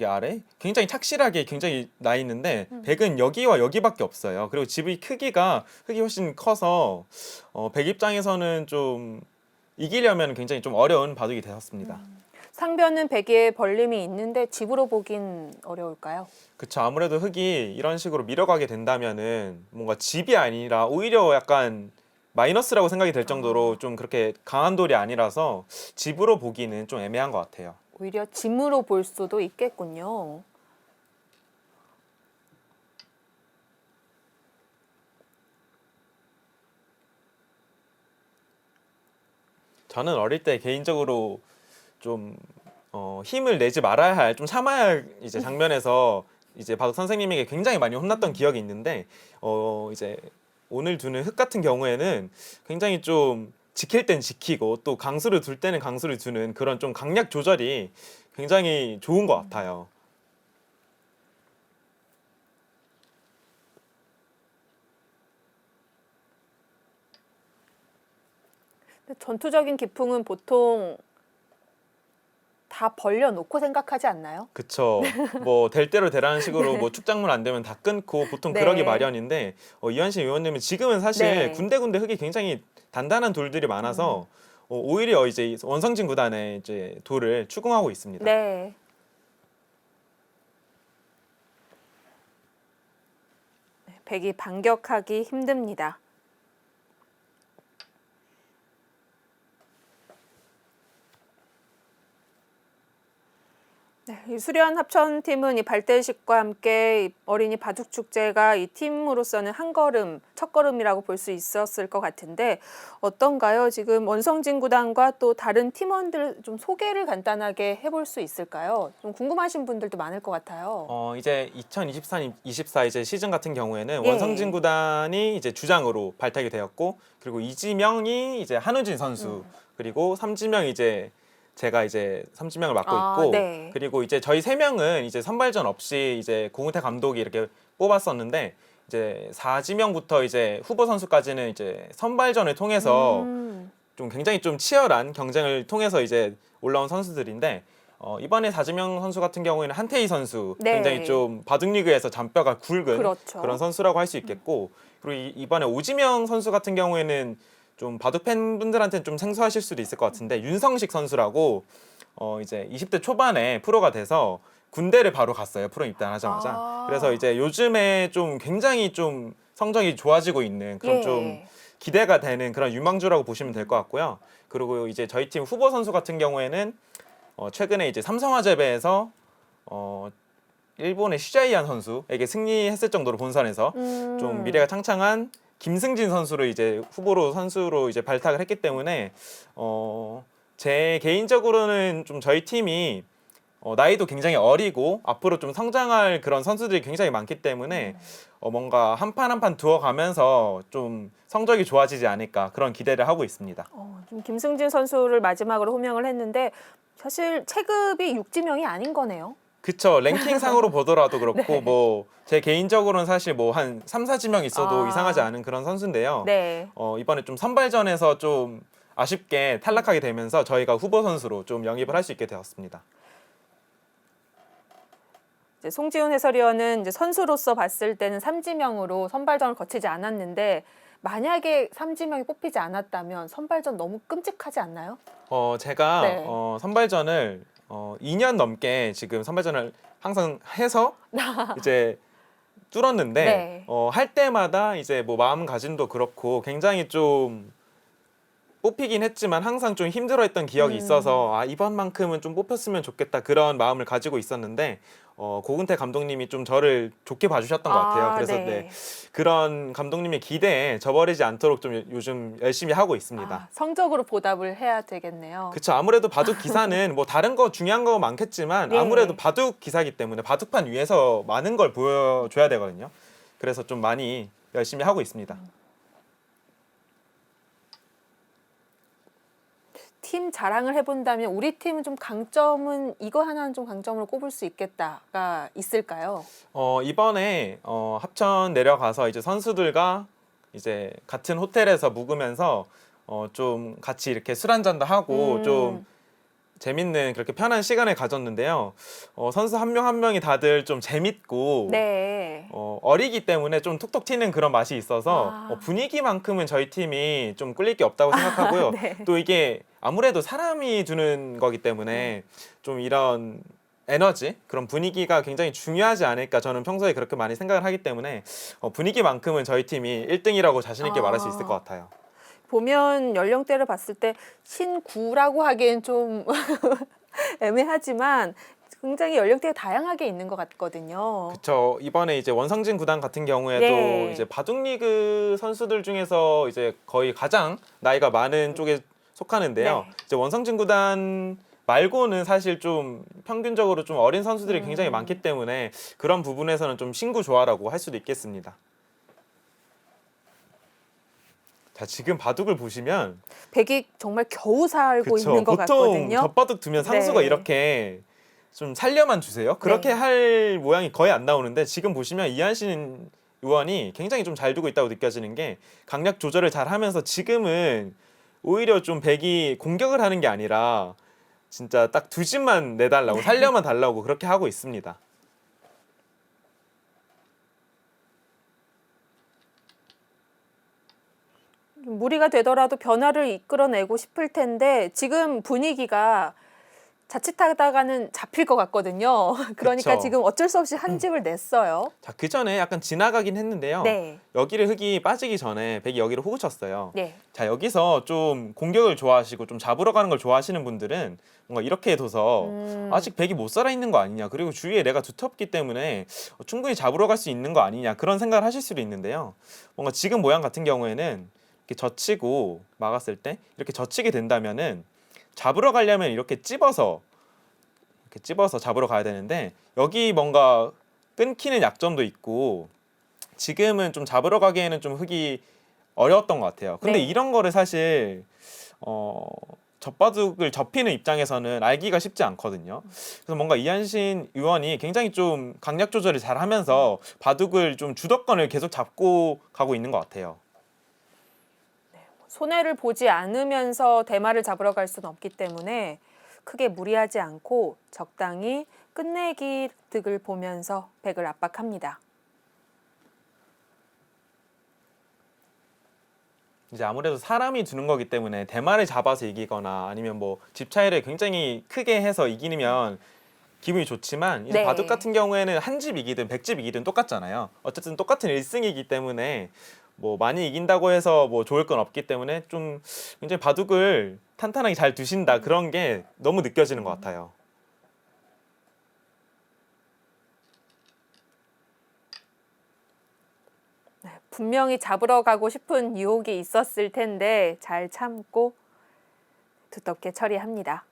아래 굉장히 착실하게 굉장히 나 있는데 백은 여기와 여기밖에 없어요. 그리고 집의 크기가 흙이 훨씬 커서 백 입장에서는 좀 이기려면 굉장히 좀 어려운 바둑이 되었습니다. 상변은 베개에 벌림이 있는데 집으로 보긴 어려울까요? 그쵸. 아무래도 흙이 이런 식으로 밀어가게 된다면은 뭔가 집이 아니라 오히려 약간 마이너스라고 생각이 될 정도로 좀 그렇게 강한 돌이 아니라서 집으로 보기는 좀 애매한 것 같아요. 오히려 짐으로 볼 수도 있겠군요. 저는 어릴 때 개인적으로 좀 힘을 내지 말아야 할, 좀 참아야 할 이제 장면에서 이제 바둑 선생님에게 굉장히 많이 혼났던 기억이 있는데 이제 오늘 두는 흙 같은 경우에는 굉장히 좀 지킬 땐 지키고 또 강수를 둘 때는 강수를 두는 그런 좀 강약 조절이 굉장히 좋은 것 같아요. 근데 전투적인 기풍은 보통 다 벌려놓고 생각하지 않나요? 그쵸. 뭐 될 대로 되라는 식으로 뭐 축작물 안 되면 다 끊고 보통 네. 그러기 마련인데 이한신 의원님은 지금은 사실 네. 군데군데 흙이 굉장히 단단한 돌들이 많아서 오히려 이제 원성진 구단의 이제 돌을 추궁하고 있습니다. 네. 백이 반격하기 힘듭니다. 네, 이 수련 합천팀은 이 발대식과 함께 이 어린이 바둑 축제가 이 팀으로서는 한 걸음, 첫 걸음이라고 볼 수 있었을 것 같은데 어떤가요? 지금 원성진 구단과 또 다른 팀원들 좀 소개를 간단하게 해볼 수 있을까요? 좀 궁금하신 분들도 많을 것 같아요. 이제 2023-24 이제 시즌 같은 경우에는 예. 원성진 구단이 이제 주장으로 발탁이 되었고 그리고 이지명이 이제 한우진 선수 그리고 삼지명이 이제 제가 이제 삼지명을 맡고 있고 네. 그리고 이제 저희 세 명은 이제 선발전 없이 이제 고은태 감독이 이렇게 뽑았었는데 이제 사지명부터 이제 후보 선수까지는 이제 선발전을 통해서 좀 굉장히 좀 치열한 경쟁을 통해서 이제 올라온 선수들인데 이번에 사지명 선수 같은 경우에는 한태희 선수 네. 굉장히 좀 바둑리그에서 잔뼈가 굵은 그렇죠. 그런 선수라고 할 수 있겠고 그리고 이번에 오지명 선수 같은 경우에는 좀 바둑 팬분들한테는 좀 생소하실 수도 있을 것 같은데 윤성식 선수라고 이제 20대 초반에 프로가 돼서 군대를 바로 갔어요. 프로 입단하자마자. 그래서 이제 요즘에 좀 굉장히 좀 성적이 좋아지고 있는 그런 예. 좀 기대가 되는 그런 유망주라고 보시면 될 것 같고요. 그리고 이제 저희 팀 후보 선수 같은 경우에는 최근에 이제 삼성화재배에서 일본의 슈자이안 선수에게 승리했을 정도로 본선에서 좀 미래가 창창한 김승진 선수를 이제 후보로 선수로 이제 발탁을 했기 때문에 제 개인적으로는 좀 저희 팀이 나이도 굉장히 어리고 앞으로 좀 성장할 그런 선수들이 굉장히 많기 때문에 뭔가 한 판 한 판 두어가면서 좀 성적이 좋아지지 않을까 그런 기대를 하고 있습니다. 좀 김승진 선수를 마지막으로 호명을 했는데 사실 체급이 육지명이 아닌 거네요. 그쵸. 랭킹상으로 보더라도 그렇고 네. 뭐 제 개인적으로는 사실 뭐 한 3, 4지명 있어도 이상하지 않은 그런 선수인데요. 네. 이번에 좀 선발전에서 좀 아쉽게 탈락하게 되면서 저희가 후보 선수로 좀 영입을 할 수 있게 되었습니다. 이제 송지훈 해설위원은 이제 선수로서 봤을 때는 삼지명으로 선발전을 거치지 않았는데 만약에 삼지명이 뽑히지 않았다면 선발전 너무 끔찍하지 않나요? 제가 네. 선발전을 2년 넘게 지금 선발전을 항상 해서 이제 뚫었는데 네. 할 때마다 이제 뭐 마음가짐도 그렇고 굉장히 좀 뽑히긴 했지만 항상 좀 힘들어했던 기억이 있어서 이번만큼은 좀 뽑혔으면 좋겠다 그런 마음을 가지고 있었는데 고은태 감독님이 좀 저를 좋게 봐주셨던 것 같아요. 그래서 네, 그런 감독님의 기대에 저버리지 않도록 좀 요즘 열심히 하고 있습니다. 성적으로 보답을 해야 되겠네요. 그렇죠. 아무래도 바둑 기사는 뭐 다른 거 중요한 거 많겠지만 예. 아무래도 바둑 기사이기 때문에 바둑판 위에서 많은 걸 보여줘야 되거든요. 그래서 좀 많이 열심히 하고 있습니다. 팀 자랑을 해본다면 우리 팀은 좀 강점은 이거 하나는 좀 강점으로 꼽을 수 있겠다가 있을까요? 이번에 합천 내려가서 이제 선수들과 이제 같은 호텔에서 묵으면서 좀 같이 이렇게 술 한잔도 하고 좀 재밌는 그렇게 편한 시간을 가졌는데요. 선수 한 명 한 명이 다들 좀 재밌고 네. 어리기 때문에 좀 톡톡 튀는 그런 맛이 있어서 분위기만큼은 저희 팀이 좀 꿀릴 게 없다고 생각하고요. 네. 또 이게 아무래도 사람이 두는 거기 때문에 좀 이런 에너지 그런 분위기가 굉장히 중요하지 않을까 저는 평소에 그렇게 많이 생각을 하기 때문에 분위기만큼은 저희 팀이 1등이라고 자신 있게 말할 수 있을 것 같아요. 보면 연령대를 봤을 때 신구라고 하기엔 좀 애매하지만 굉장히 연령대가 다양하게 있는 것 같거든요. 그렇죠. 이번에 이제 원성진 구단 같은 경우에도 네. 이제 바둑리그 선수들 중에서 이제 거의 가장 나이가 많은 쪽에 속하는데요. 네. 이제 원성진 구단 말고는 사실 좀 평균적으로 좀 어린 선수들이 굉장히 많기 때문에 그런 부분에서는 좀 신구 조화라고 할 수도 있겠습니다. 자, 지금 바둑을 보시면 백이 정말 겨우 살고 그쵸. 있는 것 보통 같거든요. 젖바둑 두면 상수가 네. 이렇게 좀 살려만 주세요. 그렇게 네. 할 모양이 거의 안 나오는데 지금 보시면 이한신 의원이 굉장히 좀 잘 두고 있다고 느껴지는 게 강약 조절을 잘 하면서 지금은 오히려 좀 백이 공격을 하는 게 아니라 진짜 딱 두 집만 내달라고 살려만 달라고 그렇게 하고 있습니다. 무리가 되더라도 변화를 이끌어내고 싶을 텐데 지금 분위기가 자칫하다가는 잡힐 것 같거든요. 그러니까 그쵸. 지금 어쩔 수 없이 한 집을 냈어요. 자, 그 전에 약간 지나가긴 했는데요. 네. 여기를 흙이 빠지기 전에 백이 여기를 호구 쳤어요. 네. 자, 여기서 좀 공격을 좋아하시고 좀 잡으러 가는 걸 좋아하시는 분들은 뭔가 이렇게 둬서 아직 백이 못 살아 있는 거 아니냐. 그리고 주위에 내가 두텁기 때문에 충분히 잡으러 갈 수 있는 거 아니냐. 그런 생각을 하실 수도 있는데요. 뭔가 지금 모양 같은 경우에는 이렇게 젖히고 막았을 때 이렇게 젖히게 된다면은 잡으러 가려면 이렇게 찝어서 잡으러 가야 되는데 여기 뭔가 끊기는 약점도 있고 지금은 좀 잡으러 가기에는 좀 흙이 어려웠던 것 같아요. 근데 네. 이런 거를 사실 젖바둑을 접히는 입장에서는 알기가 쉽지 않거든요. 그래서 뭔가 이한신 의원이 굉장히 좀 강약 조절을 잘 하면서 바둑을 좀 주도권을 계속 잡고 가고 있는 것 같아요. 손해를 보지 않으면서 대마를 잡으러 갈 수는 없기 때문에 크게 무리하지 않고 적당히 끝내기 득을 보면서 백을 압박합니다. 이제 아무래도 사람이 두는 거기 때문에 대마를 잡아서 이기거나 아니면 뭐 집 차이를 굉장히 크게 해서 이기면 기분이 좋지만 이제 네. 바둑 같은 경우에는 한 집 이기든 100집 이기든 똑같잖아요. 어쨌든 똑같은 1승이기 때문에 뭐 많이 이긴다고 해서 뭐 좋을 건 없기 때문에 좀 굉장히 바둑을 탄탄하게 잘 두신다 그런 게 너무 느껴지는 것 같아요. 분명히 잡으러 가고 싶은 유혹이 있었을 텐데 잘 참고 두텁게 처리합니다.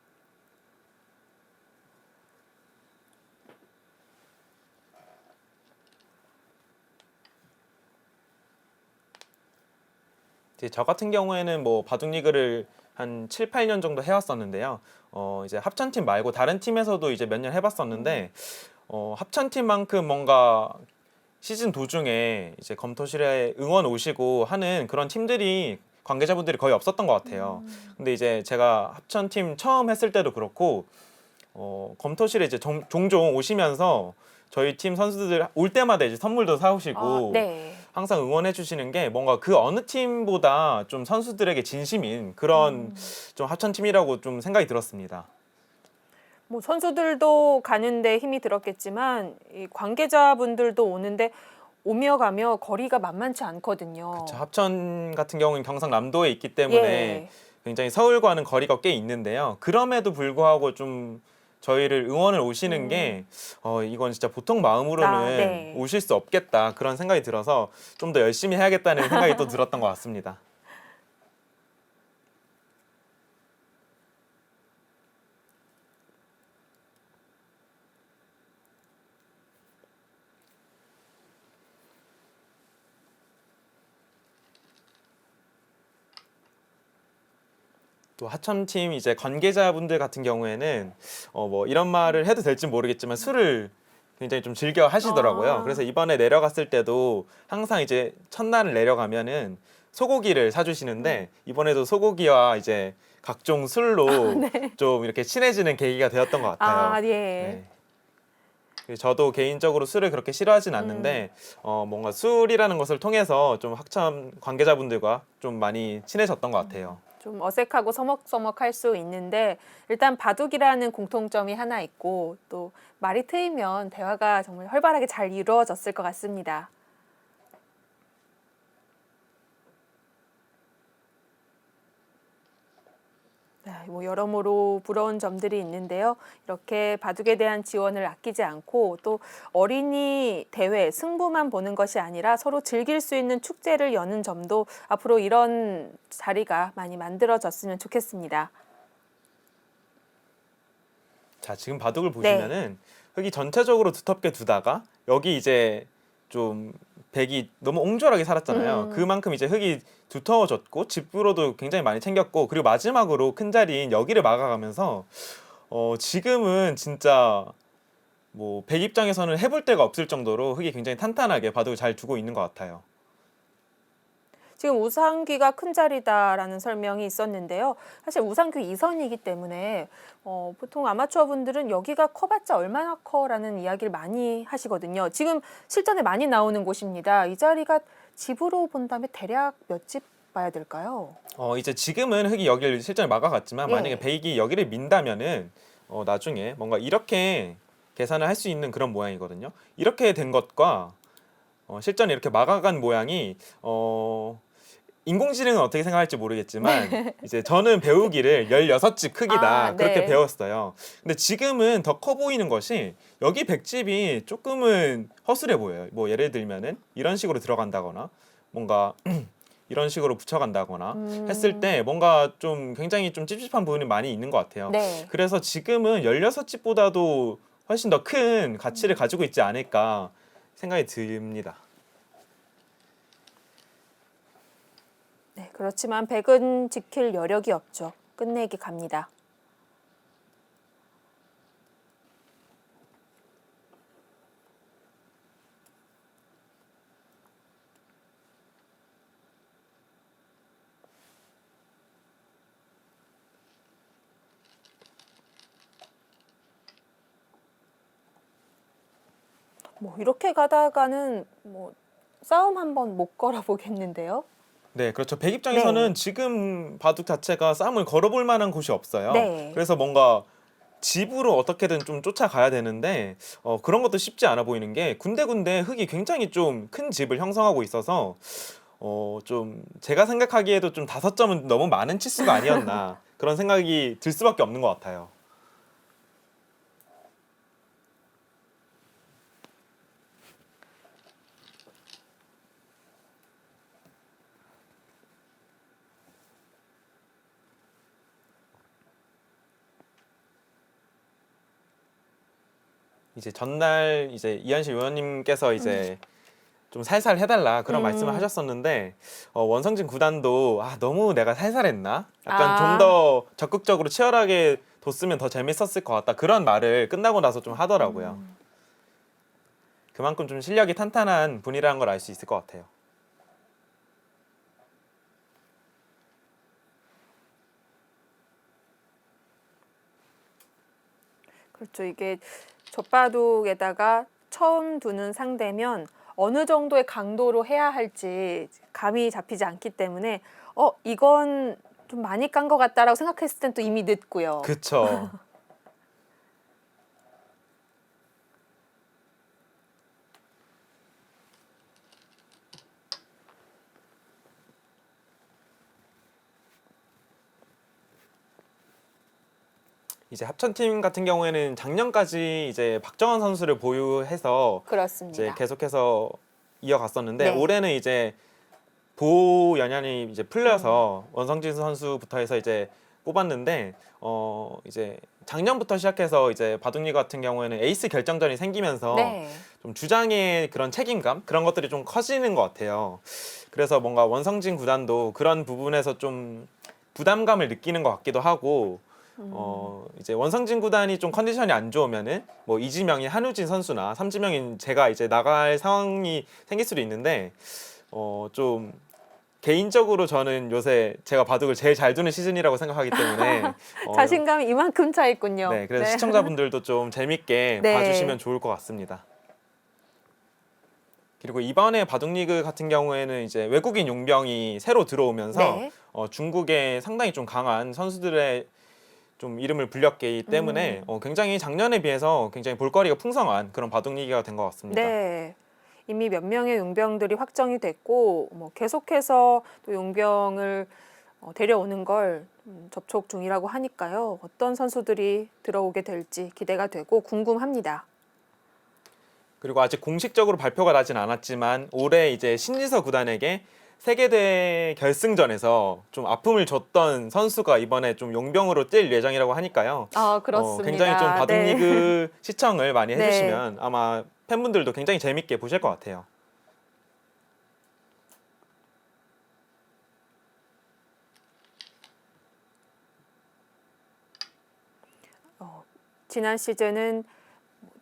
이제 저 같은 경우에는 뭐 바둑 리그를 한 7, 8년 정도 해왔었는데요. 이제 합천팀 말고 다른 팀에서도 이제 몇 년 해봤었는데 합천팀만큼 뭔가 시즌 도중에 이제 검토실에 응원 오시고 하는 그런 팀들이 관계자분들이 거의 없었던 것 같아요. 근데 이제 제가 합천팀 처음 했을 때도 그렇고 검토실에 이제 종종 오시면서 저희 팀 선수들 올 때마다 이제 선물도 사오시고 네. 항상 응원해 주시는 게 뭔가 그 어느 팀보다 좀 선수들에게 진심인 그런 좀 합천팀이라고 좀 생각이 들었습니다. 뭐 선수들도 가는데 힘이 들었겠지만 이 관계자분들도 오는데 오며 가며 거리가 만만치 않거든요. 저 합천 같은 경우는 경상남도에 있기 때문에 예. 굉장히 서울과는 거리가 꽤 있는데요. 그럼에도 불구하고 좀 저희를 응원을 오시는 게 이건 진짜 보통 마음으로는 네. 오실 수 없겠다 그런 생각이 들어서 좀 더 열심히 해야겠다는 생각이 또 들었던 것 같습니다. 또 하천팀 이제 관계자분들 같은 경우에는 뭐 이런 말을 해도 될지 모르겠지만 술을 굉장히 좀 즐겨 하시더라고요. 아. 그래서 이번에 내려갔을 때도 항상 이제 첫날을 내려가면은 소고기를 사주시는데 이번에도 소고기와 이제 각종 술로 좀 이렇게 친해지는 계기가 되었던 것 같아요. 아, 예. 네. 그래서 저도 개인적으로 술을 그렇게 싫어하진 않는데 뭔가 술이라는 것을 통해서 좀 학참 관계자분들과 좀 많이 친해졌던 것 같아요. 좀 어색하고 서먹서먹할 수 있는데 일단 바둑이라는 공통점이 하나 있고 또 말이 트이면 대화가 정말 활발하게 잘 이루어졌을 것 같습니다. 네, 뭐 여러모로 부러운 점들이 있는데요. 이렇게 바둑에 대한 지원을 아끼지 않고 또 어린이 대회 승부만 보는 것이 아니라 서로 즐길 수 있는 축제를 여는 점도 앞으로 이런 자리가 많이 만들어졌으면 좋겠습니다. 자, 지금 바둑을 보시면은 흙이 전체적으로 두텁게 두다가 여기 이제 좀 백이 너무 옹졸하게 살았잖아요. 그만큼 이제 흙이 두터워졌고 집으로도 굉장히 많이 챙겼고 그리고 마지막으로 큰 자리인 여기를 막아가면서 지금은 진짜 뭐 백 입장에서는 해볼 데가 없을 정도로 흙이 굉장히 탄탄하게 바둑을 잘 두고 있는 것 같아요. 지금 우상귀가 큰 자리다라는 설명이 있었는데요. 사실 우상귀 2선이기 때문에 보통 아마추어 분들은 여기가 커봤자 얼마나 커라는 이야기를 많이 하시거든요. 지금 실전에 많이 나오는 곳입니다. 이 자리가 집으로 본다면 대략 몇 집 봐야 될까요? 이제 지금은 흙이 여기를 실전에 막아갔지만 예. 만약에 베이기 여기를 민다면은 나중에 뭔가 이렇게 계산을 할 수 있는 그런 모양이거든요. 이렇게 된 것과 실전에 이렇게 막아간 모양이 인공지능은 어떻게 생각할지 모르겠지만 이제 저는 배우기를 16집 크기다 아, 그렇게 네. 배웠어요. 근데 지금은 더 커 보이는 것이 여기 100집이 조금은 허술해 보여요. 뭐 예를 들면은 이런 식으로 들어간다거나 뭔가 이런 식으로 붙여간다거나 했을 때 뭔가 좀 굉장히 좀 찝찝한 부분이 많이 있는 것 같아요. 네. 그래서 지금은 16집보다도 훨씬 더 큰 가치를 가지고 있지 않을까 생각이 듭니다. 네, 그렇지만 100은 지킬 여력이 없죠. 끝내기 갑니다. 뭐 이렇게 가다가는 뭐 싸움 한번 못 걸어보겠는데요. 네, 그렇죠. 백 입장에서는 네. 지금 바둑 자체가 싸움을 걸어볼 만한 곳이 없어요. 네. 그래서 뭔가 집으로 어떻게든 좀 쫓아가야 되는데 그런 것도 쉽지 않아 보이는 게 군데군데 흙이 굉장히 좀 큰 집을 형성하고 있어서 좀 제가 생각하기에도 좀 5점은 너무 많은 치수가 아니었나 그런 생각이 들 수밖에 없는 것 같아요. 이제 전날 이제 이한실 위원님께서 이제 좀 살살 해달라 그런 말씀을 하셨었는데 원성진 구단도 너무 내가 살살했나? 약간 좀 더 적극적으로 치열하게 뒀으면 더 재밌었을 것 같다 그런 말을 끝나고 나서 좀 하더라고요. 그만큼 좀 실력이 탄탄한 분이라는 걸 알 수 있을 것 같아요. 그렇죠. 이게 젖바둑에다가 처음 두는 상대면 어느 정도의 강도로 해야 할지 감이 잡히지 않기 때문에 이건 좀 많이 깐 것 같다라고 생각했을 땐 또 이미 늦고요. 그쵸. 이제 합천팀 같은 경우에는 작년까지 이제 박정환 선수를 보유해서 그렇습니다. 이제 계속해서 이어갔었는데 네. 올해는 이제 보호 연연이 이제 풀려서 원성진 선수부터 해서 이제 뽑았는데 이제 작년부터 시작해서 이제 바둑리그 같은 경우에는 에이스 결정전이 생기면서 네. 좀 주장의 그런 책임감 그런 것들이 좀 커지는 것 같아요. 그래서 뭔가 원성진 구단도 그런 부분에서 좀 부담감을 느끼는 것 같기도 하고 이제 원성진 구단이 좀 컨디션이 안 좋으면은 뭐 이지명인 한우진 선수나 삼지명인 제가 이제 나갈 상황이 생길 수도 있는데 좀 개인적으로 저는 요새 제가 바둑을 제일 잘 두는 시즌이라고 생각하기 때문에 자신감이 이만큼 차 있군요. 네, 그래서 시청자분들도 좀 재밌게 네. 봐주시면 좋을 것 같습니다. 그리고 이번에 바둑리그 같은 경우에는 이제 외국인 용병이 새로 들어오면서 네. 중국에 상당히 좀 강한 선수들의 좀 이름을 불렸기 때문에 굉장히 작년에 비해서 굉장히 볼거리가 풍성한 그런 바둑리그가 된 것 같습니다. 네. 이미 몇 명의 용병들이 확정이 됐고 뭐 계속해서 또 용병을 데려오는 걸 접촉 중이라고 하니까요. 어떤 선수들이 들어오게 될지 기대가 되고 궁금합니다. 그리고 아직 공식적으로 발표가 나진 않았지만 올해 이제 신지서 구단에게 세계대회 결승전에서 좀 아픔을 줬던 선수가 이번에 좀 용병으로 뛸 예정이라고 하니까요. 그렇습니다. 굉장히 좀 바둑리그 시청을 많이 네. 해주시면 아마 팬분들도 굉장히 재밌게 보실 것 같아요. 지난 시즌은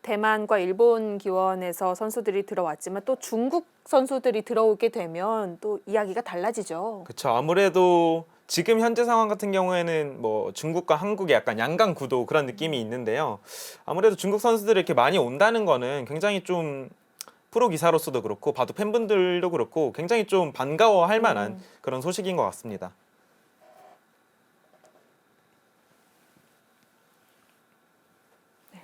대만과 일본 기원에서 선수들이 들어왔지만 또 중국 선수들이 들어오게 되면 또 이야기가 달라지죠. 그렇죠. 아무래도 지금 현재 상황 같은 경우에는 뭐 중국과 한국의 약간 양강 구도 그런 느낌이 있는데요. 아무래도 중국 선수들이 이렇게 많이 온다는 거는 굉장히 좀 프로 기사로서도 그렇고 바둑 팬분들도 그렇고 굉장히 좀 반가워할 만한 그런 소식인 것 같습니다.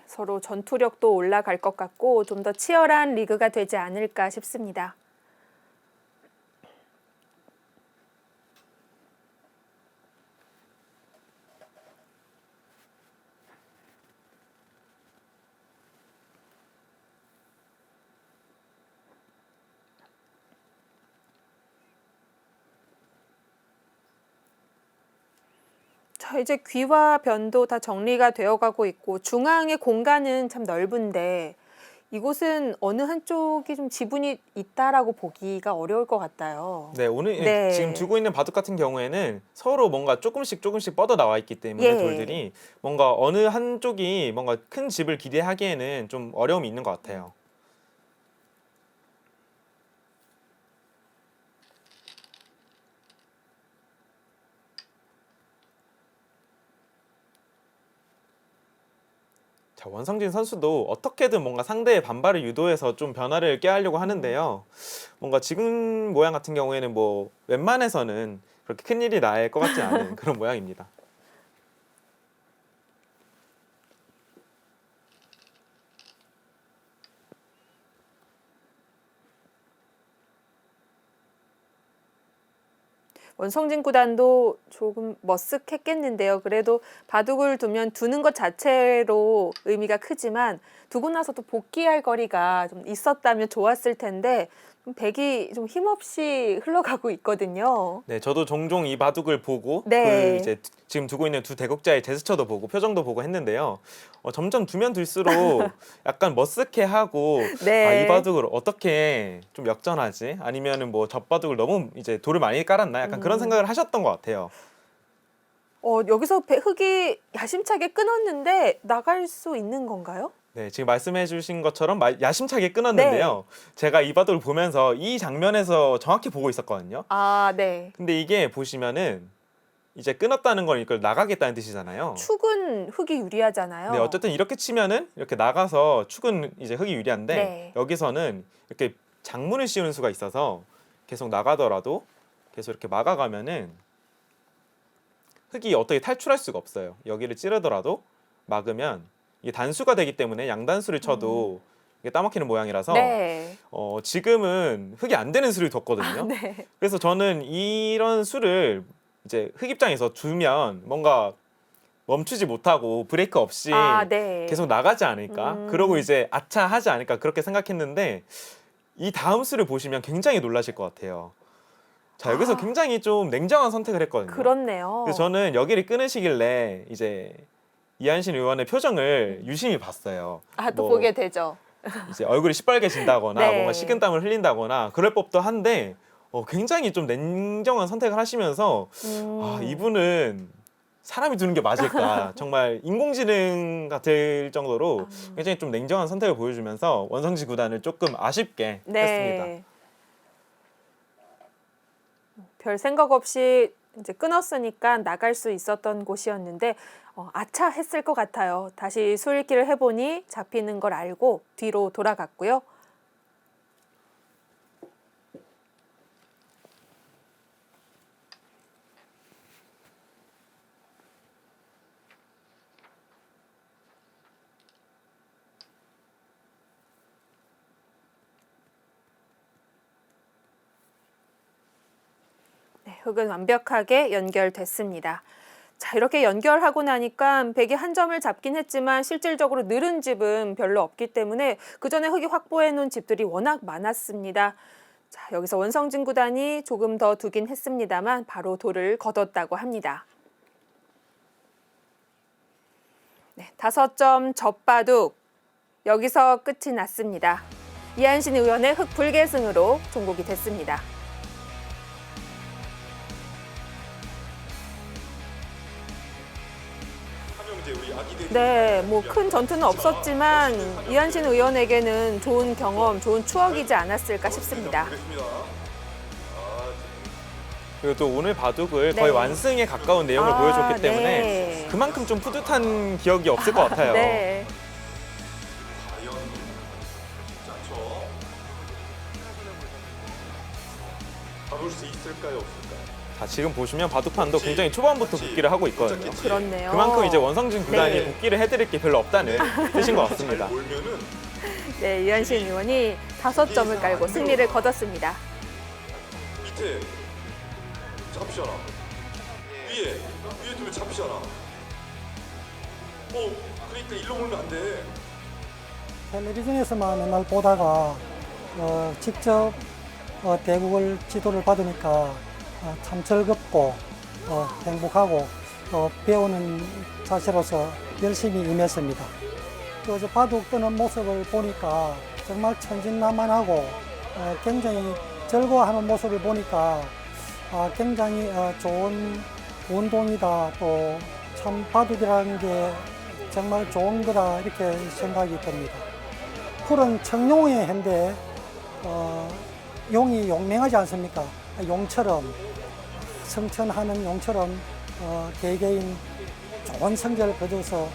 서로 전투력도 올라갈 것 같고 좀 더 치열한 리그가 되지 않을까 싶습니다. 자, 이제 귀와 변도 다 정리가 되어가고 있고 중앙의 공간은 참 넓은데 이곳은 어느 한쪽이 좀 지분이 있다라고 보기가 어려울 것 같아요. 네, 오늘 네. 지금 두고 있는 바둑 같은 경우에는 서로 뭔가 조금씩 뻗어 나와 있기 때문에 예. 돌들이 뭔가 어느 한쪽이 뭔가 큰 집을 기대하기에는 좀 어려움이 있는 것 같아요. 자, 원성진 선수도 어떻게든 뭔가 상대의 반발을 유도해서 좀 변화를 꾀하려고 하는데요. 뭔가 지금 모양 같은 경우에는 뭐 웬만해서는 그렇게 큰 일이 날 것 같지 않은 그런 모양입니다. 원성진 구단도 조금 머쓱했겠는데요. 그래도 바둑을 두는 것 자체로 의미가 크지만 두고 나서 또 복귀할 거리가 좀 있었다면 좋았을 텐데 좀 백이 좀 힘없이 흘러가고 있거든요. 네, 저도 종종 이 바둑을 보고 네. 그 이제 지금 두고 있는 두 대국자의 제스처도 보고 표정도 보고 했는데요. 점점 두면 둘수록 약간 머쓱해하고 네. 아, 이 바둑을 어떻게 좀 역전하지? 아니면은 뭐 저 바둑을 너무 이제 돌을 많이 깔았나? 약간 그런 생각을 하셨던 것 같아요. 여기서 흑이 야심차게 끊었는데 나갈 수 있는 건가요? 네, 지금 말씀해 주신 것처럼 야심차게 끊었는데요. 제가 이 바둑을 보면서 이 장면에서 정확히 보고 있었거든요. 아, 네. 근데 이게 보시면은 이제 끊었다는 건 이걸 나가겠다는 뜻이잖아요. 축은 흑이 유리하잖아요. 네, 어쨌든 이렇게 치면은 이렇게 나가서 축은 이제 흑이 유리한데 네. 여기서는 이렇게 장문을 씌우는 수가 있어서 계속 나가더라도 계속 이렇게 막아가면은 흑이 어떻게 탈출할 수가 없어요. 여기를 찌르더라도 막으면 이게 단수가 되기 때문에 양단수를 쳐도 이게 따먹히는 모양이라서 네. 지금은 흑이 안 되는 수를 뒀거든요. 네. 그래서 저는 이런 수를 이제 흑 입장에서 두면 뭔가 멈추지 못하고 브레이크 없이 네. 계속 나가지 않을까? 그러고 이제 아차 하지 않을까? 그렇게 생각했는데 이 다음 수를 보시면 굉장히 놀라실 것 같아요. 자, 여기서 굉장히 좀 냉정한 선택을 했거든요. 그렇네요. 그래서 저는 여기를 끊으시길래 이제 이한신 의원의 표정을 유심히 봤어요. 또 뭐 보게 되죠. 이제 얼굴이 시뻘개진다거나 네. 뭔가 식은땀을 흘린다거나 그럴 법도 한데 굉장히 좀 냉정한 선택을 하시면서 아, 이분은 사람이 두는 게 맞을까? 정말 인공지능 같을 정도로 굉장히 좀 냉정한 선택을 보여주면서 원성지 구단을 조금 아쉽게 했습니다. 별 생각 없이 이제 끊었으니까 나갈 수 있었던 곳이었는데 아차 했을 것 같아요. 다시 수읽기를 해보니 잡히는 걸 알고 뒤로 돌아갔고요. 네, 흑은 완벽하게 연결됐습니다. 자, 이렇게 연결하고 나니까 백이 한 점을 잡긴 했지만 실질적으로 늘은 집은 별로 없기 때문에 그 전에 흑이 확보해 놓은 집들이 워낙 많았습니다. 자, 여기서 원성진 구단이 조금 더 두긴 했습니다만 바로 돌을 거뒀다고 합니다. 네, 5점 젖바둑. 여기서 끝이 났습니다. 이한신 의원의 흑 불계승으로 종국이 됐습니다. 우리 아기들이 네, 뭐 큰 전투는 없었지만 이한신 의원에게는 좋은 경험, 좋은 추억이지 않았을까 싶습니다. 그리고 또 오늘 바둑을 네. 거의 완승에 가까운 내용을 보여줬기 때문에 네. 그만큼 좀 뿌듯한 기억이 없을 것 같아요. 네. 잡을 수 있을까요, 없을까요? 자, 지금 보시면 바둑판도 굉장히 초반부터 복귀를 하고 있거든요. 그렇네요. 그만큼 이제 원성진 구단이 네. 복귀를 해드릴 게 별로 없다는 뜻인 것 같습니다. 잘 몰면은 네, 이한신 의원이 5점을 깔고 승리를 거뒀습니다. 밑에 잡히잖아. 위에 두면 잡히잖아. 그러니까 일로 몰면 안 돼. 텔레비전에서만 맨날 보다가 직접 대국을 지도를 받으니까 참 즐겁고 행복하고 배우는 자세로서 열심히 임했습니다. 저 바둑 뜨는 모습을 보니까 정말 천진난만하고 굉장히 즐거워하는 모습을 보니까 굉장히 좋은 운동이다, 또 참 바둑이라는 게 정말 좋은 거다, 이렇게 생각이 듭니다. 풀은 청룡의 해인데 용이 용맹하지 않습니까? 용처럼, 성천하는 용처럼 개개인 좋은 성적을 거둬서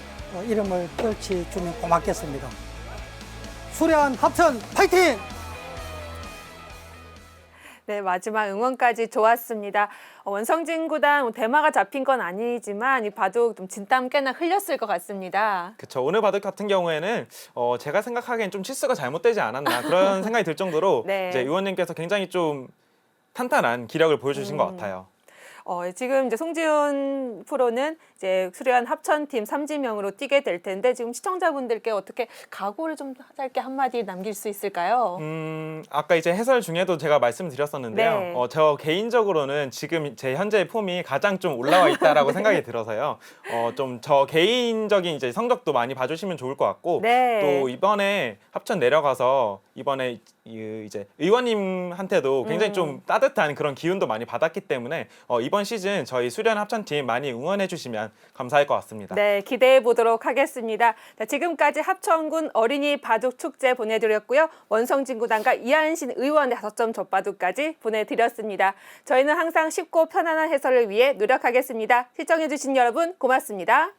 이름을 떨치주면 고맙겠습니다. 수려한 합천 파이팅! 네, 마지막 응원까지 좋았습니다. 원성진 구단 대마가 잡힌 건 아니지만 이 바둑 좀 진땀 꽤나 흘렸을 것 같습니다. 그쵸. 오늘 바둑 같은 경우에는 제가 생각하기엔 좀 치수가 잘못되지 않았나 그런 생각이 들 정도로 네. 이제 의원님께서 굉장히 좀 탄탄한 기력을 보여주신 것 같아요. 지금 이제 송지훈 프로는 이제 수려한 합천팀 3지명으로 뛰게 될 텐데 지금 시청자분들께 어떻게 각오를 좀 짧게 한마디 남길 수 있을까요? 아까 이제 해설 중에도 제가 말씀드렸었는데요. 네. 저 개인적으로는 지금 제 현재 폼이 가장 좀 올라와 있다라고 생각이 들어서요. 좀 저 개인적인 이제 성적도 많이 봐주시면 좋을 것 같고 네. 또 이번에 합천 내려가서 이번에 이제 의원님한테도 굉장히 좀 따뜻한 그런 기운도 많이 받았기 때문에 이번 시즌 저희 수련 합천팀 많이 응원해 주시면 감사할 것 같습니다. 네, 기대해 보도록 하겠습니다. 자, 지금까지 합천군 어린이 바둑 축제 보내드렸고요. 원성진 구단과 이한신 의원의 5점 젖바둑까지 보내드렸습니다. 저희는 항상 쉽고 편안한 해설을 위해 노력하겠습니다. 시청해주신 여러분 고맙습니다.